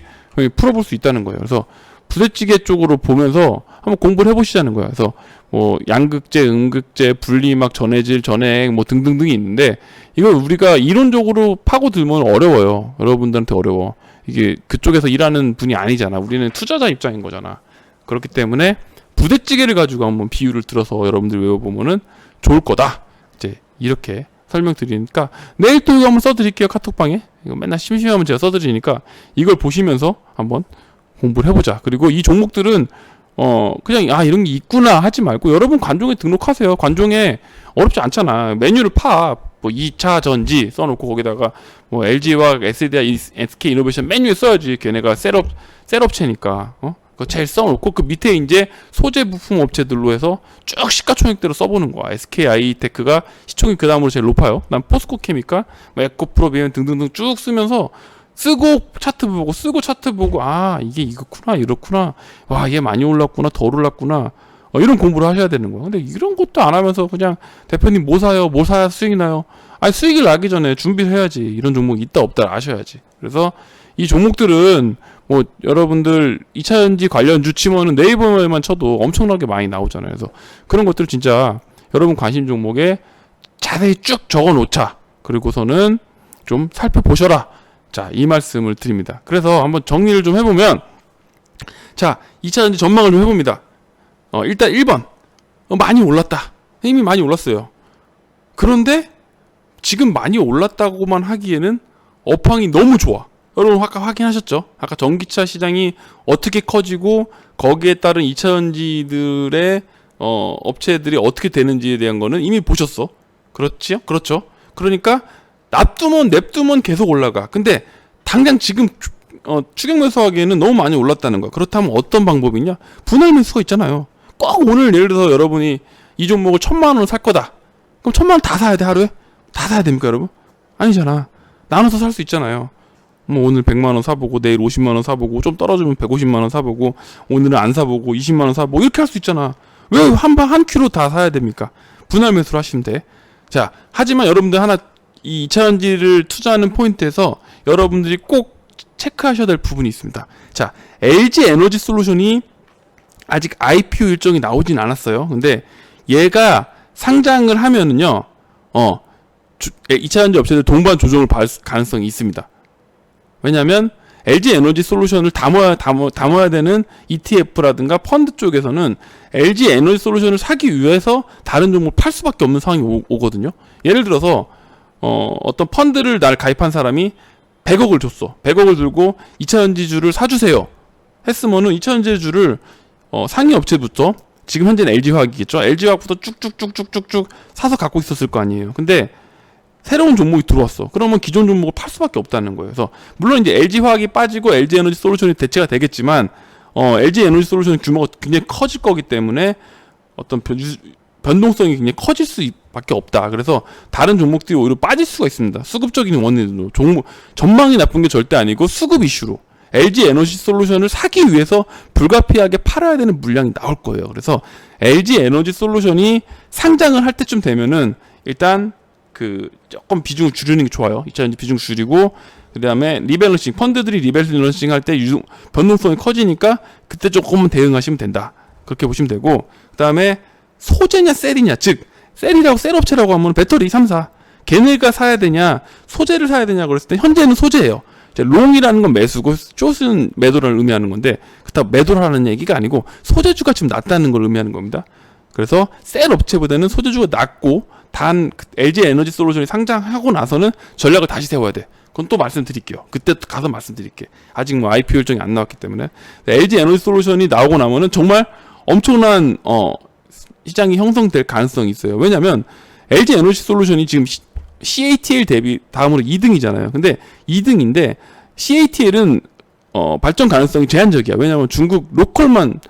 풀어볼 수 있다는 거예요. 그래서, 부대찌개 쪽으로 보면서 한번 공부를 해보시자는 거야. 그래서 뭐 양극재, 음극재, 분리막, 전해질, 전해액 뭐 등등등이 있는데 이걸 우리가 이론적으로 파고들면 어려워요. 여러분들한테 어려워. 이게 그쪽에서 일하는 분이 아니잖아. 우리는 투자자 입장인 거잖아. 그렇기 때문에 부대찌개를 가지고 한번 비유를 들어서 여러분들 외워보면은 좋을 거다. 이제 이렇게 설명드리니까 내일 또 이거 한번 써드릴게요. 카톡방에. 이거 맨날 심심하면 제가 써드리니까 이걸 보시면서 한번 공부를 해보자. 그리고 이 종목들은 그냥 이런 게 있구나 하지 말고 여러분 관종에 등록하세요. 관종에 어렵지 않잖아. 메뉴를 뭐 2차 전지 써놓고 거기다가 뭐 LG와 SDI, SK 이노베이션 메뉴에 써야지. 걔네가 셀업체니까 그거 제일 써놓고 그 밑에 이제 소재 부품 업체들로 해서 쭉 시가총액대로 써보는 거야. SK 아이테크가 시총이 그 다음으로 제일 높아요. 난 포스코 케미칼, 뭐 에코프로비엠 등등등 쭉 쓰면서 쓰고 차트 보고 이게 이거구나 이렇구나 와 얘 많이 올랐구나 덜 올랐구나 이런 공부를 하셔야 되는 거야. 근데 이런 것도 안 하면서 그냥 대표님 뭐 사요? 뭐 사야 수익이 나요? 아니 수익이 나기 전에 준비를 해야지. 이런 종목이 있다 없다 아셔야지. 그래서 이 종목들은 뭐 여러분들 2차전지 관련 주치면은 네이버에만 쳐도 엄청나게 많이 나오잖아요. 그래서 그런 것들 진짜 여러분 관심 종목에 자세히 쭉 적어 놓자. 그리고서는 좀 살펴보셔라. 자, 이 말씀을 드립니다. 그래서 한번 정리를 좀 해보면, 자, 2차전지 전망을 좀 해봅니다. 일단 1번. 많이 올랐다. 이미 많이 올랐어요. 그런데, 지금 많이 올랐다고만 하기에는 업황이 너무 좋아. 여러분, 아까 확인하셨죠? 아까 전기차 시장이 어떻게 커지고, 거기에 따른 2차전지들의, 업체들이 어떻게 되는지에 대한 거는 이미 보셨어. 그렇지요? 그렇죠. 그러니까, 냅두면 계속 올라가. 근데 당장 지금 추격 매수하기에는 너무 많이 올랐다는 거야. 그렇다면 어떤 방법이냐? 분할 매수가 있잖아요. 꼭 오늘 예를 들어서 여러분이 이 종목을 1,000만 원 살 거다. 그럼 1,000만 원 다 사야 돼, 하루에? 다 사야 됩니까, 여러분? 아니잖아. 나눠서 살 수 있잖아요. 뭐 오늘 100만 원 사보고 내일 50만 원 사보고 좀 떨어지면 150만 원 사보고 오늘은 안 사보고 20만 원 사보고 이렇게 할 수 있잖아. 왜 한 큐로 다 사야 됩니까? 분할 매수를 하시면 돼. 자, 하지만 여러분들 하나 이 2차전지를 투자하는 포인트에서 여러분들이 꼭 체크하셔야 될 부분이 있습니다. 자, LG 에너지 솔루션이 아직 IPO 일정이 나오진 않았어요. 근데 얘가 상장을 하면은요, 2차전지 업체들 동반 조정을 받을 가능성이 있습니다. 왜냐면 LG 에너지 솔루션을 담아야 되는 ETF라든가 펀드 쪽에서는 LG 에너지 솔루션을 사기 위해서 다른 종목을 팔 수밖에 없는 상황이 오거든요. 예를 들어서 어떤 펀드를 날 가입한 사람이 100억을 줬어. 100억을 들고 2차전지주를 사주세요. 했으면은 2차전지주를 상위 업체부터 지금 현재는 LG화학이겠죠. LG화학부터 쭉쭉쭉쭉쭉쭉 사서 갖고 있었을 거 아니에요. 근데 새로운 종목이 들어왔어. 그러면 기존 종목을 팔 수밖에 없다는 거예요. 그래서 물론 이제 LG화학이 빠지고 LG에너지 솔루션이 대체가 되겠지만 LG에너지 솔루션 규모가 굉장히 커질 거기 때문에 어떤 변동성이 굉장히 커질 수밖에 없다. 그래서 다른 종목들이 오히려 빠질 수가 있습니다. 수급적인 원인으로 전망이 나쁜 게 절대 아니고 수급 이슈로 LG 에너지 솔루션을 사기 위해서 불가피하게 팔아야 되는 물량이 나올 거예요. 그래서 LG 에너지 솔루션이 상장을 할 때쯤 되면은 일단 조금 비중을 줄이는 게 좋아요. 2차전지 비중 줄이고 그다음에 리밸런싱 펀드들이 리밸런싱 할 때 변동성이 커지니까 그때 조금만 대응하시면 된다. 그렇게 보시면 되고 그다음에 소재냐 셀이냐 즉 셀이라고 셀업체라고 하면 배터리 3사 걔네가 사야 되냐 소재를 사야 되냐 그랬을 때 현재는 소재예요. 롱이라는 건 매수고 숏은 매도를 의미하는 건데 그렇다고 매도라는 얘기가 아니고 소재주가 지금 낮다는 걸 의미하는 겁니다. 그래서 셀 업체보다는 소재주가 낮고 단 LG 에너지 솔루션이 상장하고 나서는 전략을 다시 세워야 돼. 그건 또 말씀드릴게요. 그때 가서 말씀드릴게. 아직 뭐 IPO 일정이 안 나왔기 때문에 LG 에너지 솔루션이 나오고 나면은 정말 엄청난 시장이 형성될 가능성이 있어요. 왜냐면 LG 에너지 솔루션이 지금 CATL 대비 다음으로 2등이잖아요. 근데 2등인데 CATL은 발전 가능성이 제한적이야. 왜냐하면 중국 로컬만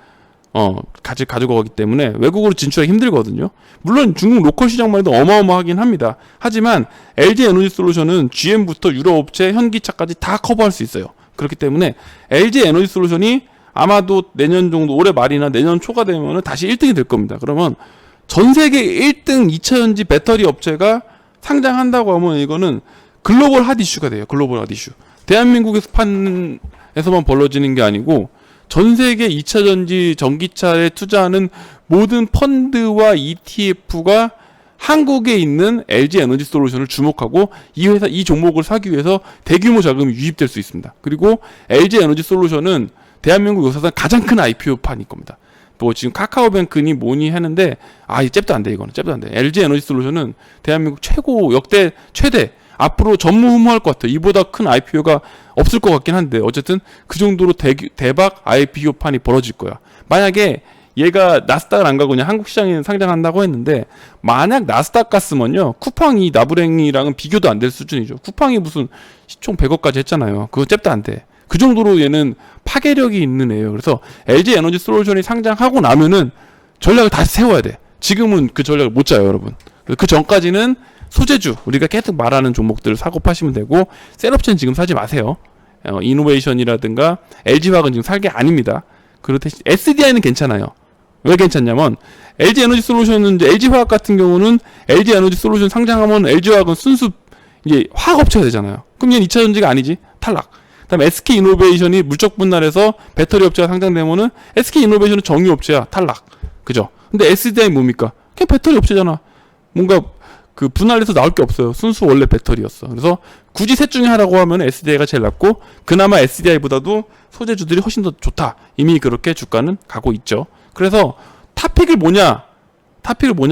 가지고 가기 때문에 외국으로 진출하기 힘들거든요. 물론 중국 로컬 시장만 해도 어마어마하긴 합니다. 하지만 LG 에너지 솔루션은 GM부터 유럽 업체, 현기차까지 다 커버할 수 있어요. 그렇기 때문에 LG 에너지 솔루션이 아마도 내년 정도, 올해 말이나 내년 초가 되면은 다시 1등이 될 겁니다. 그러면 전 세계 1등 2차전지 배터리 업체가 상장한다고 하면 이거는 글로벌 핫 이슈가 돼요. 글로벌 핫 이슈. 대한민국에서 판에서만 벌어지는 게 아니고 전 세계 2차전지 전기차에 투자하는 모든 펀드와 ETF가 한국에 있는 LG 에너지 솔루션을 주목하고 이 종목을 사기 위해서 대규모 자금이 유입될 수 있습니다. 그리고 LG 에너지 솔루션은 대한민국 역사상 가장 큰 IPO판일 겁니다. 뭐 지금 카카오뱅크니 뭐니 하는데 이 잽도 안 돼. 이거는 잽도 안 돼. LG 에너지 솔루션은 대한민국 최고 역대 최대 앞으로 전무후무할 것 같아요. 이보다 큰 IPO가 없을 것 같긴 한데 어쨌든 그 정도로 대박 IPO판이 벌어질 거야. 만약에 얘가 나스닥을 안 가고 그냥 한국 시장에 상장한다고 했는데 만약 나스닥 갔으면요 쿠팡이 나부랭이랑은 비교도 안 될 수준이죠. 쿠팡이 무슨 시총 100억까지 했잖아요. 그거 잽도 안 돼. 그 정도로 얘는 파괴력이 있는 애예요. 그래서 LG 에너지 솔루션이 상장하고 나면은 전략을 다시 세워야 돼. 지금은 그 전략을 못 짜요, 여러분. 그 전까지는 소재주, 우리가 계속 말하는 종목들을 사고 파시면 되고, 셋업체는 지금 사지 마세요. 이노베이션이라든가 LG화학은 지금 살 게 아닙니다. 그렇듯이 SDI는 괜찮아요. 왜 괜찮냐면 LG 에너지 솔루션은 이제 LG화학 같은 경우는 LG 에너지 솔루션 상장하면 LG화학은 순수 이제 화학업체가 되잖아요. 그럼 얘는 2차전지가 아니지. 탈락. 그다음에 SK이노베이션이 물적 분할해서 배터리 업체가 상장되면은 SK이노베이션은 정유업체야. 탈락. 그죠? 근데 SDI 뭡니까? 그냥 배터리 업체잖아. 뭔가 그 분할해서 나올 게 없어요. 순수 원래 배터리였어. 그래서 굳이 셋 중에 하라고 하면 SDI가 제일 낫고 그나마 SDI보다도 소재주들이 훨씬 더 좋다. 이미 그렇게 주가는 가고 있죠. 그래서 탑픽을 뭐냐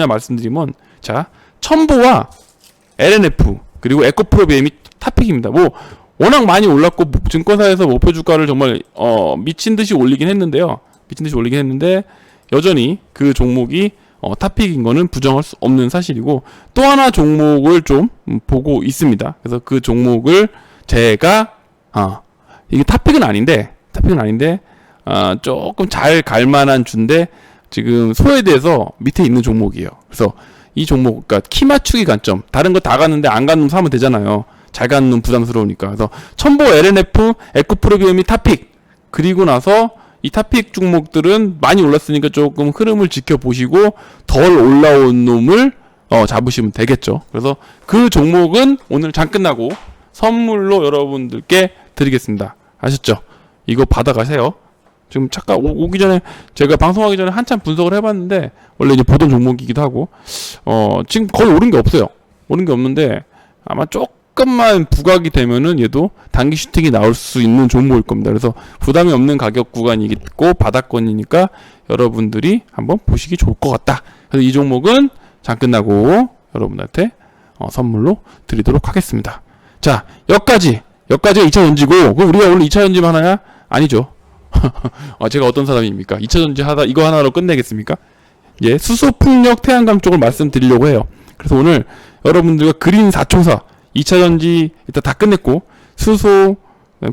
말씀드리면 자 첨보와 LNF 그리고 에코프로비엠이 탑픽입니다. 뭐 워낙 많이 올랐고 증권사에서 목표 주가를 정말 미친 듯이 올리긴 했는데요. 여전히 그 종목이 탑픽인 거는 부정할 수 없는 사실이고 또 하나 종목을 좀 보고 있습니다. 그래서 그 종목을 제가 이게 탑픽은 아닌데 조금 잘 갈만한 주인데 지금 소외돼서 밑에 있는 종목이에요. 그래서 이 종목, 그러니까 키 맞추기 관점. 다른 거 다 갔는데 안 간 놈 사면 되잖아요. 잘 가는 놈 부담스러우니까. 그래서 첨보, LNF, 에코프로비움이 탑픽. 그리고 나서 이 탑픽 종목들은 많이 올랐으니까 조금 흐름을 지켜보시고 덜 올라온 놈을 잡으시면 되겠죠. 그래서 그 종목은 오늘 장 끝나고 선물로 여러분들께 드리겠습니다. 아셨죠? 이거 받아가세요. 지금 잠깐 오기 전에 제가 방송하기 전에 한참 분석을 해봤는데 원래 이제 보던 종목이기도 하고 지금 거의 오른 게 없어요. 오른 게 없는데 아마 조금만 부각이 되면은 얘도 단기 슈팅이 나올 수 있는 종목일 겁니다. 그래서 부담이 없는 가격 구간이 있고 바닥권이니까 여러분들이 한번 보시기 좋을 것 같다. 그래서 이 종목은 장 끝나고 여러분한테 선물로 드리도록 하겠습니다. 자, 여기까지가 2차전지고 그럼 우리가 원래 2차전지만 하나야? 아니죠. 제가 어떤 사람입니까? 2차전지 하다 이거 하나로 끝내겠습니까? 예, 수소, 풍력, 태양광 쪽을 말씀드리려고 해요. 그래서 오늘 여러분들과 그린 4총사 2차전지 일단 다 끝냈고 수소,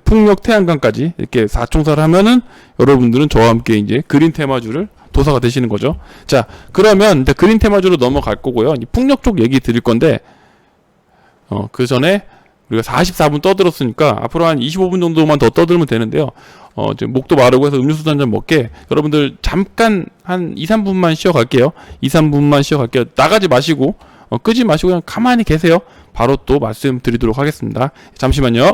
풍력, 태양광까지 이렇게 4총사를 하면은 여러분들은 저와 함께 이제 그린 테마주를 도사가 되시는 거죠. 자, 그러면 이제 그린 테마주로 넘어갈 거고요. 풍력 쪽 얘기 드릴 건데 그 전에 우리가 44분 떠들었으니까 앞으로 한 25분 정도만 더 떠들면 되는데요. 지금 목도 마르고 해서 음료수도 한잔 먹게 여러분들 잠깐 한 2, 3분만 쉬어갈게요. 2, 3분만 쉬어갈게요. 나가지 마시고 끄지 마시고 그냥 가만히 계세요. 바로 또 말씀드리도록 하겠습니다. 잠시만요.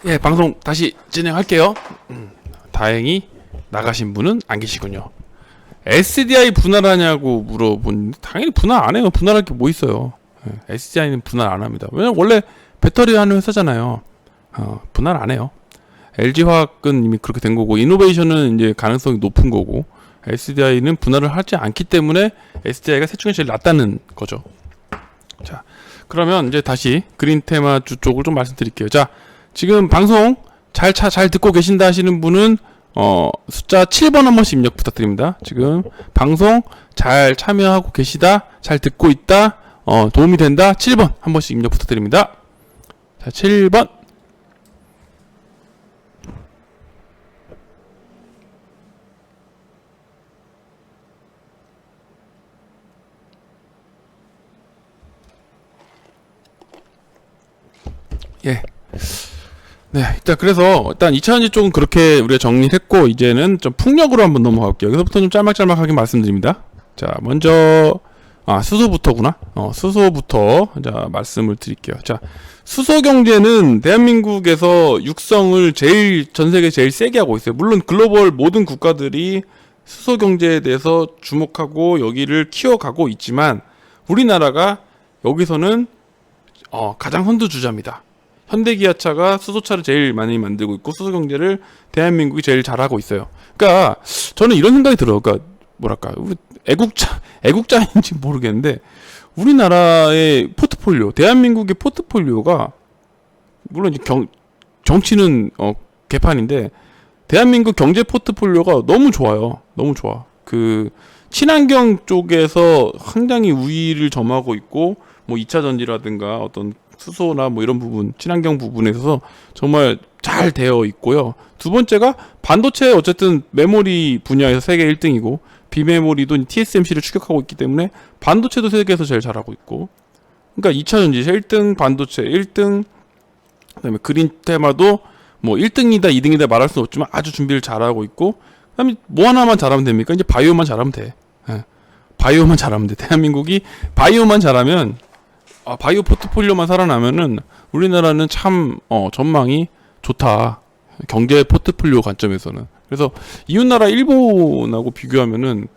예, 방송 다시 진행할게요. 다행히 나가신 분은 안 계시군요. SDI 분할하냐고 물어본, 당연히 분할 안 해요. 분할할 게 뭐 있어요. 예, SDI는 분할 안 합니다. 왜냐면 원래 배터리 하는 회사잖아요. 분할 안 해요. LG화학은 이미 그렇게 된 거고, 이노베이션은 이제 가능성이 높은 거고, SDI는 분할을 하지 않기 때문에 SDI가 셋 중에 제일 낫다는 거죠. 자, 그러면 이제 다시 그린 테마주 쪽을 좀 말씀드릴게요. 자, 지금 방송 잘 듣고 계신다 하시는 분은 숫자 7번 한 번씩 입력 부탁드립니다. 지금 방송 잘 참여하고 계시다, 잘 듣고 있다, 도움이 된다, 7번 한 번씩 입력 부탁드립니다. 자, 7번. 예. 네, 일단 2차전지 쪽은 그렇게 우리가 정리를 했고, 이제는 좀 풍력으로 한번 넘어갈게요. 여기서부터 좀 짤막짤막하게 말씀드립니다. 자, 먼저 수소부터구나. 수소부터 자 말씀을 드릴게요. 자, 수소 경제는 대한민국에서 육성을 전 세계 제일 세게 하고 있어요. 물론 글로벌 모든 국가들이 수소 경제에 대해서 주목하고 여기를 키워가고 있지만, 우리나라가 여기서는 가장 선두주자입니다. 현대기아차가 수소차를 제일 많이 만들고 있고, 수소 경제를 대한민국이 제일 잘하고 있어요. 그러니까 저는 이런 생각이 들어요. 그러니까 뭐랄까, 애국자인지 모르겠는데, 우리나라의 포트폴리오, 대한민국의 포트폴리오가, 물론 이제 정치는 개판인데, 대한민국 경제 포트폴리오가 너무 좋아요. 너무 좋아. 그 친환경 쪽에서 상당히 우위를 점하고 있고, 뭐 2차 전지라든가 어떤 수소나 뭐 이런 부분, 친환경 부분에 있어서 정말 잘 되어 있고요. 두 번째가 반도체, 어쨌든 메모리 분야에서 세계 1등이고, 비메모리도 TSMC를 추격하고 있기 때문에 반도체도 세계에서 제일 잘하고 있고, 그러니까 2차 전지 1등, 반도체 1등, 그다음에 그린 테마도 뭐 1등이다 2등이다 말할 수는 없지만 아주 준비를 잘하고 있고, 그다음에 뭐 하나만 잘하면 됩니까? 이제 바이오만 잘하면 돼. 예. 바이오만 잘하면 돼. 대한민국이 바이오만 잘하면, 바이오 포트폴리오만 살아나면은 우리나라는 참 전망이 좋다. 경제 포트폴리오 관점에서는. 그래서 이웃나라 일본하고 비교하면은,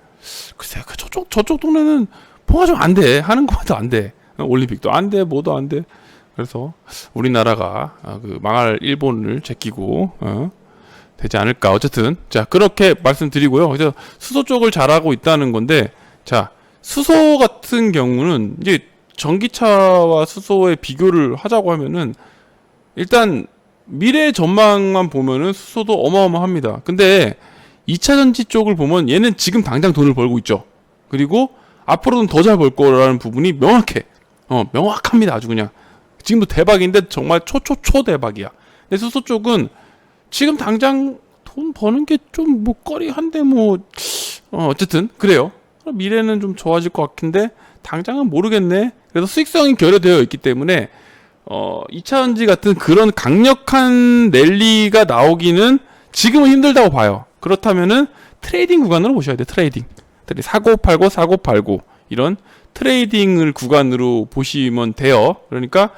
글쎄 저쪽 동네는 뭐가 좀 안 돼. 하는 것도 안 돼. 올림픽도 안 돼. 뭐도 안 돼. 그래서 우리나라가 그 망할 일본을 제끼고 되지 않을까. 어쨌든 자, 그렇게 말씀드리고요. 그래서 수소 쪽을 잘하고 있다는 건데, 자, 수소 같은 경우는 이제 전기차와 수소의 비교를 하자고 하면은, 일단 미래 전망만 보면은 수소도 어마어마합니다. 근데 2차 전지 쪽을 보면 얘는 지금 당장 돈을 벌고 있죠. 그리고 앞으로는 더 잘 벌 거라는 부분이 명확해. 명확합니다. 아주 그냥 지금도 대박인데 정말 초 대박이야. 근데 수소 쪽은 지금 당장 돈 버는 게 좀 뭐 꺼리한데, 뭐 어쨌든 그래요. 미래는 좀 좋아질 것 같은데 당장은 모르겠네. 그래서 수익성이 결여되어 있기 때문에 2차 전지 같은 그런 강력한 랠리가 나오기는 지금은 힘들다고 봐요. 그렇다면은 트레이딩 구간으로 보셔야 돼요. 트레이딩. 사고 팔고 이런 트레이딩을 구간으로 보시면 돼요. 그러니까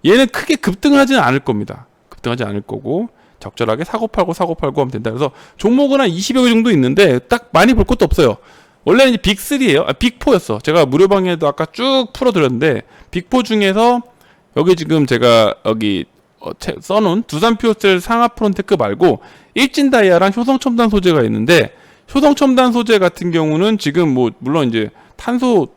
얘는 크게 급등하지는 않을 겁니다. 급등하지 않을 거고, 적절하게 사고 팔고 하면 된다. 그래서 종목은 한 20여 개 정도 있는데 딱 많이 볼 것도 없어요. 원래는 이제 빅3예요. 빅4였어. 제가 무료방에도 아까 쭉 풀어드렸는데, 빅4 중에서 여기 지금 제가 여기 써놓은 두산퓨어셀 상하프론테크 말고 일진다이아랑 효성첨단 소재가 있는데, 효성첨단 소재 같은 경우는 지금 뭐 물론 이제 탄소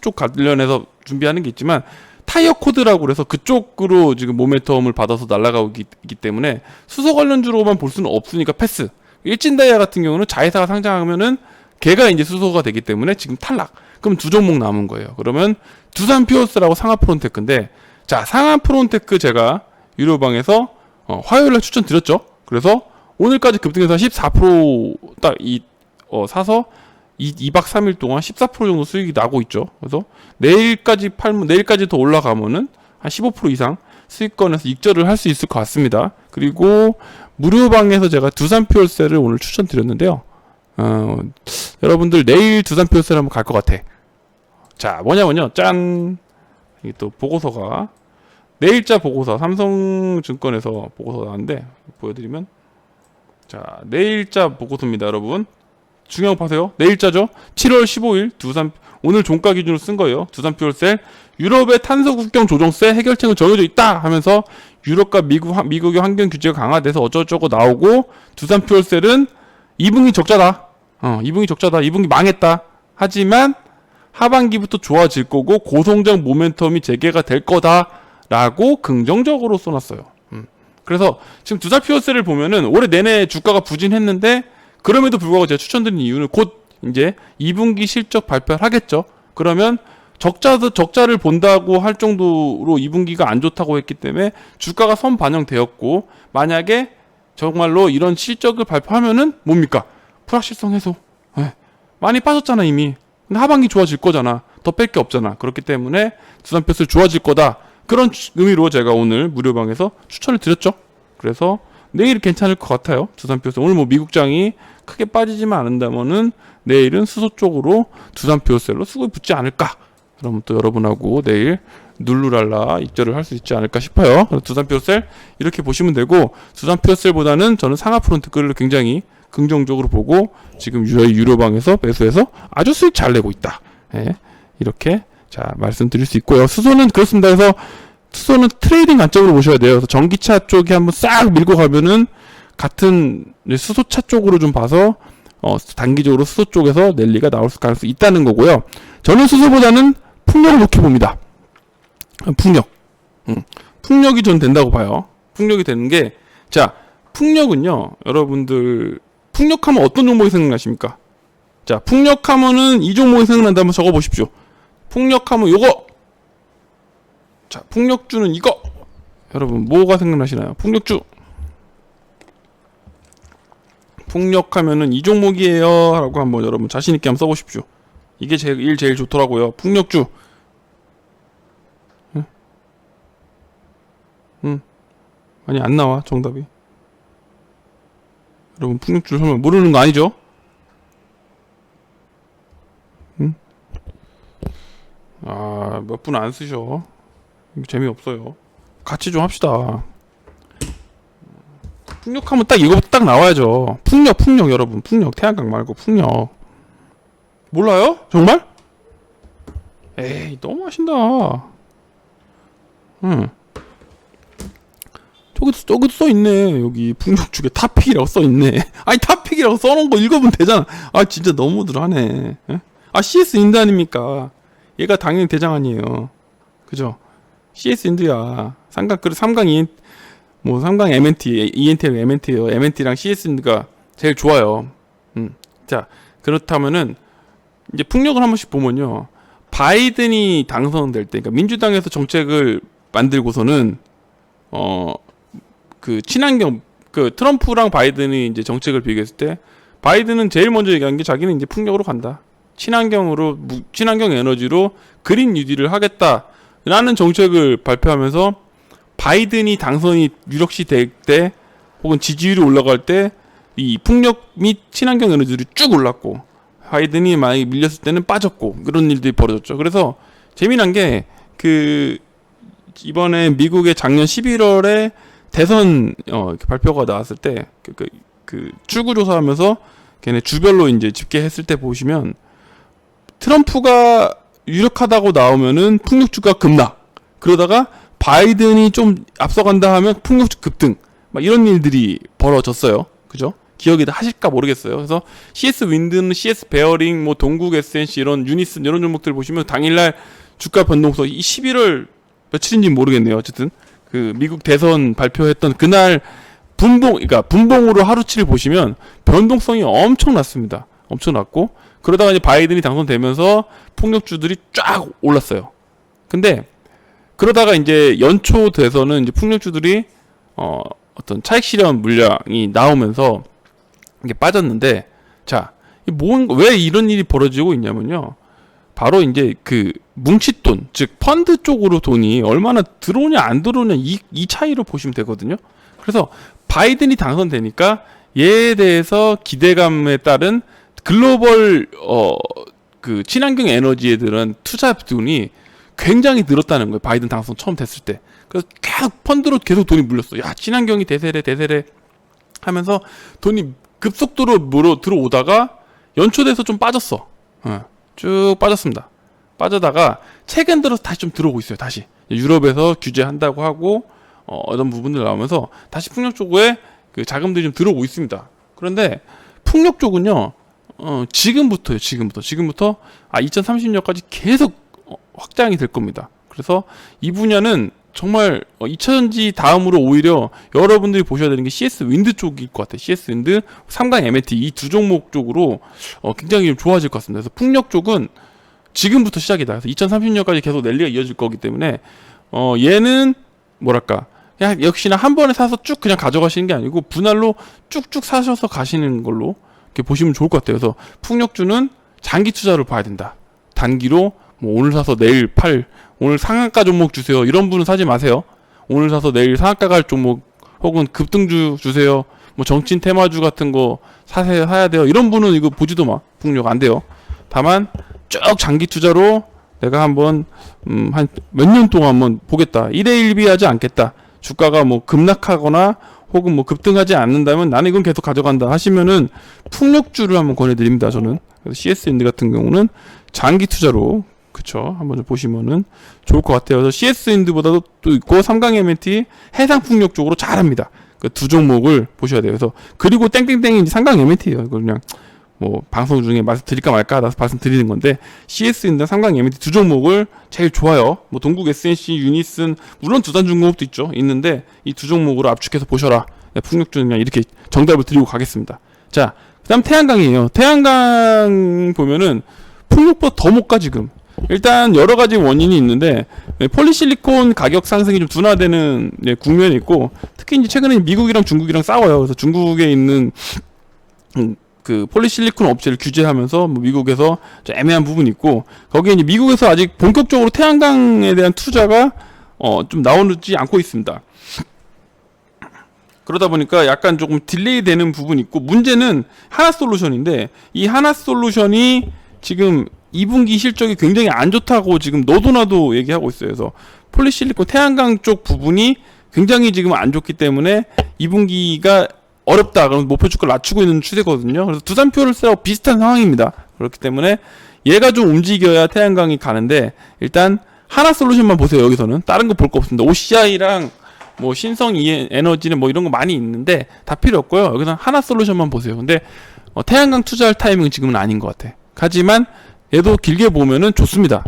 쪽 관련해서 준비하는 게 있지만, 타이어 코드라고 그래서 그쪽으로 지금 모멘텀을 받아서 날아가고 있기 때문에 수소 관련주로만 볼 수는 없으니까 패스. 일진다이아 같은 경우는 자회사가 상장하면은 걔가 이제 수소가 되기 때문에 지금 탈락. 그럼 두 종목 남은 거예요. 그러면 두산퓨어스라고 상하프론테크인데, 자, 상하프론테크 제가 유료방에서 화요일날 추천드렸죠. 그래서 오늘까지 급등해서 14%딱 사서 2박 3일 동안 14% 정도 수익이 나고 있죠. 그래서 내일까지 팔면, 내일까지 더 올라가면은 한 15% 이상 수익권에서 익절을 할 수 있을 것 같습니다. 그리고 무료방에서 제가 두산퓨어셀을 오늘 추천드렸는데요. 여러분들 내일 두산퓨어셀 한번 갈 것 같아. 자, 뭐냐면요. 짠! 이게 또 보고서가 내일자 보고서, 삼성증권에서 보고서 나왔는데 보여드리면, 자, 내일자 보고서입니다, 여러분. 중요한 거 보세요. 내일자죠. 7월 15일 두산, 오늘 종가 기준으로 쓴 거예요. 두산 퓨얼셀 유럽의 탄소 국경 조정세 해결책은 정해져 있다 하면서 유럽과 미국의 환경 규제가 강화돼서 어쩌고저쩌고 나오고, 두산 퓨얼셀은 2분기 적자다. 2분기 적자다. 2분기 망했다. 하지만 하반기부터 좋아질 거고 고성장 모멘텀이 재개가 될 거다라고 긍정적으로 써놨어요. 그래서 지금 두산 퓨얼셀을 보면은 올해 내내 주가가 부진했는데, 그럼에도 불구하고 제가 추천드린 이유는 곧 이제 2분기 실적 발표를 하겠죠. 그러면 적자를 본다고 할 정도로 2분기가 안 좋다고 했기 때문에 주가가 선반영되었고, 만약에 정말로 이런 실적을 발표하면은 뭡니까? 불확실성 해소. 네. 많이 빠졌잖아 이미. 근데 하반기 좋아질 거잖아. 더 뺄 게 없잖아. 그렇기 때문에 두산 퓨얼셀 좋아질 거다. 그런 의미로 제가 오늘 무료방에서 추천을 드렸죠. 그래서 내일 괜찮을 것 같아요. 두산 퓨얼셀. 오늘 뭐 미국장이 크게 빠지지만 않는다면은 내일은 수소 쪽으로 두산 퓨얼셀로 수급이 붙지 않을까. 그러면 또 여러분하고 내일 눌루랄라 입절을 할 수 있지 않을까 싶어요. 두산 퓨얼셀 이렇게 보시면 되고, 두산 퓨얼셀보다는 저는 상하 프론트를 굉장히 긍정적으로 보고, 지금 유료방에서 매수해서 아주 수익 잘 내고 있다. 예, 이렇게 자 말씀드릴 수 있고요. 수소는 그렇습니다. 그래서 수소는 트레이딩 관점으로 보셔야 돼요. 그래서 전기차 쪽에 한번 싹 밀고 가면은 같은 수소차 쪽으로 좀 봐서 단기적으로 수소 쪽에서 랠리가 나올 가능성이 있다는 거고요. 저는 수소보다는 풍력을 좋게 봅니다. 풍력이 전 된다고 봐요. 풍력이 되는 게, 자, 풍력은요, 여러분들 풍력하면 어떤 종목이 생각나십니까? 자, 풍력하면은 이 종목이 생각난다면 적어 보십시오. 풍력하면 요거. 자, 풍력주는 이거. 여러분 뭐가 생각나시나요? 풍력하면은 이 종목이에요 라고 한번 여러분 자신있게 한번 써보십시오. 이게 제일 좋더라고요. 풍력주. 아니 안 나와 정답이. 여러분 풍력주를 설마 모르는 거 아니죠? 몇 분 안 쓰셔. 재미없어요. 같이 좀 합시다. 풍력하면 딱 이거부터 딱 나와야죠. 풍력 여러분. 풍력. 태양광 말고 풍력. 몰라요? 정말? 에이 너무 하신다. 저기도 써있네. 여기 풍력주에 탑픽이라고 써있네. 아니 탑픽이라고 써놓은 거 읽어보면 되잖아. 아 진짜 너무들 하네. CS 인드 아닙니까? 얘가 당연히 대장 아니에요. 그죠? CS 인드야. 삼강 MNT, ENT랑 MNT예요. MNT랑 CS 인드가 제일 좋아요. 자, 그렇다면은 이제 풍력을 한 번씩 보면요. 바이든이 당선될 때, 그러니까 민주당에서 정책을 만들고서는 친환경, 트럼프랑 바이든이 이제 정책을 비교했을 때, 바이든은 제일 먼저 얘기한 게 자기는 이제 풍력으로 간다. 친환경 에너지로 그린 뉴딜을 하겠다라는 정책을 발표하면서, 바이든이 당선이 유력시 될 때 혹은 지지율이 올라갈 때 이 풍력 및 친환경 에너지들이 쭉 올랐고, 바이든이 많이 밀렸을 때는 빠졌고, 그런 일들이 벌어졌죠. 그래서 재미난 게 이번에 미국의 작년 11월에 대선 발표가 나왔을 때 출구 조사하면서 걔네 주별로 이제 집계했을 때 보시면, 트럼프가 유력하다고 나오면은 풍력주가 급락. 그러다가 바이든이 좀 앞서간다 하면 풍력주 급등. 막 이런 일들이 벌어졌어요. 그죠? 기억이 다 하실까 모르겠어요. 그래서 CS 윈드는 CS 베어링, 뭐 동국 SNC 이런 유니슨 이런 종목들 보시면 당일날 주가 변동성, 이 11월 며칠인지 모르겠네요. 어쨌든 미국 대선 발표했던 그날 분봉으로 하루치를 보시면 변동성이 엄청났습니다. 엄청났고, 그러다가 이제 바이든이 당선되면서 풍력주들이 쫙 올랐어요. 근데 그러다가 이제 연초 돼서는 이제 풍력주들이 어떤 차익 실현 물량이 나오면서 이게 빠졌는데, 자, 왜 이런 일이 벌어지고 있냐면요. 바로 이제 뭉칫돈, 즉 펀드 쪽으로 돈이 얼마나 들어오냐 안 들어오냐 이 차이로 보시면 되거든요. 그래서 바이든이 당선되니까 얘에 대해서 기대감에 따른 글로벌 친환경 에너지에 대한 투자 돈이 굉장히 늘었다는 거예요. 바이든 당선 처음 됐을 때. 그래서 계속 펀드로 계속 돈이 물렸어. 야, 친환경이 대세래 하면서 돈이 급속도로 들어오다가 연초돼서 좀 빠졌어. 쭉 빠졌습니다. 빠져다가 최근 들어서 다시 좀 들어오고 있어요. 다시 유럽에서 규제한다고 하고 어떤 부분들 나오면서 다시 풍력 쪽에 그 자금들이 좀 들어오고 있습니다. 그런데 풍력 쪽은요, 지금부터 2030년까지 계속 확장이 될 겁니다. 그래서 이 분야는 정말 2차전지 다음으로 오히려 여러분들이 보셔야 되는 게 CS 윈드 쪽일 것 같아요. CS 윈드, 삼강 M&T 이 두 종목 쪽으로 굉장히 좀 좋아질 것 같습니다. 그래서 풍력 쪽은 지금부터 시작이다. 그래서 2030년까지 계속 랠리가 이어질 거기 때문에 얘는 뭐랄까, 그냥 역시나 한 번에 사서 쭉 그냥 가져가시는 게 아니고 분할로 쭉쭉 사셔서 가시는 걸로 이렇게 보시면 좋을 것 같아요. 그래서 풍력주는 장기 투자를 봐야 된다. 단기로 뭐 오늘 사서 내일 팔, 오늘 상한가 종목 주세요, 이런 분은 사지 마세요. 오늘 사서 내일 상한가 갈 종목 혹은 급등주 주세요, 뭐 정친 테마주 같은 거 사야 돼요, 이런 분은 이거 보지도 마. 풍력 안 돼요. 다만 쭉 장기 투자로 내가 한번 한 몇 년 동안 한번 보겠다, 1회 1비하지 않겠다, 주가가 뭐 급락하거나 혹은 뭐 급등하지 않는다면 나는 이건 계속 가져간다 하시면은 풍력주를 한번 권해드립니다. 저는. 그래서 CS인드 같은 경우는 장기 투자로, 그쵸, 한번 좀 보시면은 좋을 것 같아요. 그래서 CS인드보다도 또 있고 삼강 M&T 해상풍력 쪽으로 잘합니다. 그 두 종목을 보셔야 돼요. 그래서 그리고 땡땡땡이 삼강 M&T예요. 이거 그냥 뭐 방송 중에 말씀드릴까 말까 하다 말씀드리는 건데, CS인드 삼강 M&T 두 종목을 제일 좋아요. 뭐 동국 SNC, 유니슨, 물론 두산중공업도 있는데 이 두 종목으로 압축해서 보셔라. 풍력주는 그냥 이렇게 정답을 드리고 가겠습니다. 자, 그다음 태양광이에요. 태양광 보면은 풍력보다 더 못 가 지금. 일단 여러 가지 원인이 있는데 폴리실리콘 가격 상승이 좀 둔화되는 국면이 있고, 특히 이제 최근에 미국이랑 중국이랑 싸워요. 그래서 중국에 있는 그 폴리실리콘 업체를 규제하면서 뭐 미국에서 좀 애매한 부분이 있고, 거기에 이제 미국에서 아직 본격적으로 태양광에 대한 투자가 좀 나오지 않고 있습니다. 그러다 보니까 약간 조금 딜레이 되는 부분이 있고, 문제는 하나솔루션인데 이 하나솔루션이 지금 2분기 실적이 굉장히 안 좋다고 지금 너도 나도 얘기하고 있어요. 그래서 폴리실리콘 태양광 쪽 부분이 굉장히 지금 안 좋기 때문에 2분기가 어렵다, 그럼 목표 주가를 낮추고 있는 추세거든요. 그래서 두산퓨얼스하고 비슷한 상황입니다. 그렇기 때문에 얘가 좀 움직여야 태양광이 가는데, 일단 하나솔루션만 보세요. 여기서는 다른 거 볼 거 없습니다. OCI랑 뭐 신성 에너지는 뭐 이런 거 많이 있는데 다 필요 없고요. 여기서 하나솔루션만 보세요. 근데 태양광 투자할 타이밍은 지금은 아닌 것 같아. 하지만 얘도 길게 보면은 좋습니다.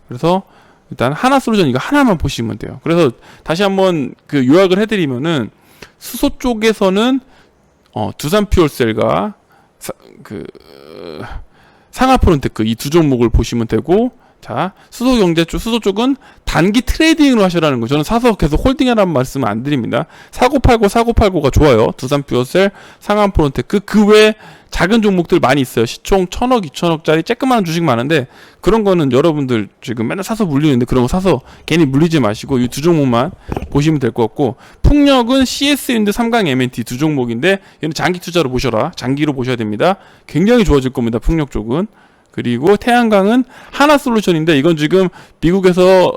그래서 일단 하나솔루션 이거 하나만 보시면 돼요. 그래서 다시 한번 그 요약을 해드리면은, 수소 쪽에서는 두산퓨얼셀과 상하포른테크 이 두 종목을 보시면 되고, 자, 수소 쪽은 단기 트레이딩으로 하시라는 거. 저는 사서 계속 홀딩하라는 말씀은 안 드립니다. 사고팔고가 좋아요. 두산퓨얼셀, 상하포른테크, 그 외에 작은 종목들 많이 있어요. 시총 1000억, 2000억짜리 쬐끄만한 주식 많은데, 그런 거는 여러분들 지금 맨날 사서 물리는데 그런 거 사서 괜히 물리지 마시고 이 두 종목만 보시면 될 것 같고, 풍력은 CS인드, 삼강 M&T 두 종목인데 얘는 장기 투자로 보셔라. 장기로 보셔야 됩니다. 굉장히 좋아질 겁니다. 풍력 쪽은. 그리고 태양광은 하나솔루션인데 이건 지금 미국에서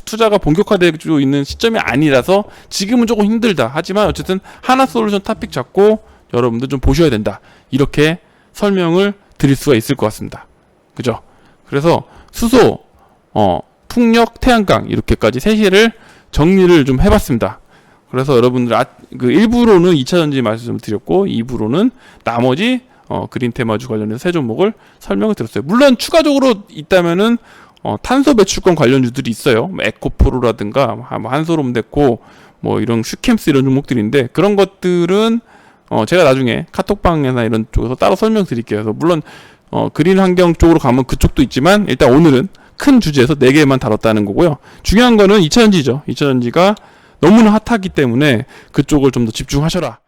투자가 본격화되고 있는 시점이 아니라서 지금은 조금 힘들다. 하지만 어쨌든 하나솔루션 토픽 잡고 여러분들 좀 보셔야 된다. 이렇게 설명을 드릴 수가 있을 것 같습니다. 그죠? 그래서 수소, 풍력, 태양광 이렇게까지 셋을 정리를 좀 해봤습니다. 그래서 여러분들 그 1부로는 2차전지 말씀드렸고 2부로는 나머지 그린 테마주 관련해서 세 종목을 설명을 드렸어요. 물론 추가적으로 있다면은 탄소 배출권 관련주들이 있어요. 뭐 에코프로라든가 뭐 한솔홈데코, 뭐 이런 슈캠스 이런 종목들인데, 그런 것들은 제가 나중에 카톡방이나 이런 쪽에서 따로 설명드릴게요. 그래서 물론 그린 환경 쪽으로 가면 그쪽도 있지만, 일단 오늘은 큰 주제에서 4개만 다뤘다는 거고요. 중요한 거는 2차전지죠. 2차전지가 너무나 핫하기 때문에 그쪽을 좀 더 집중하셔라.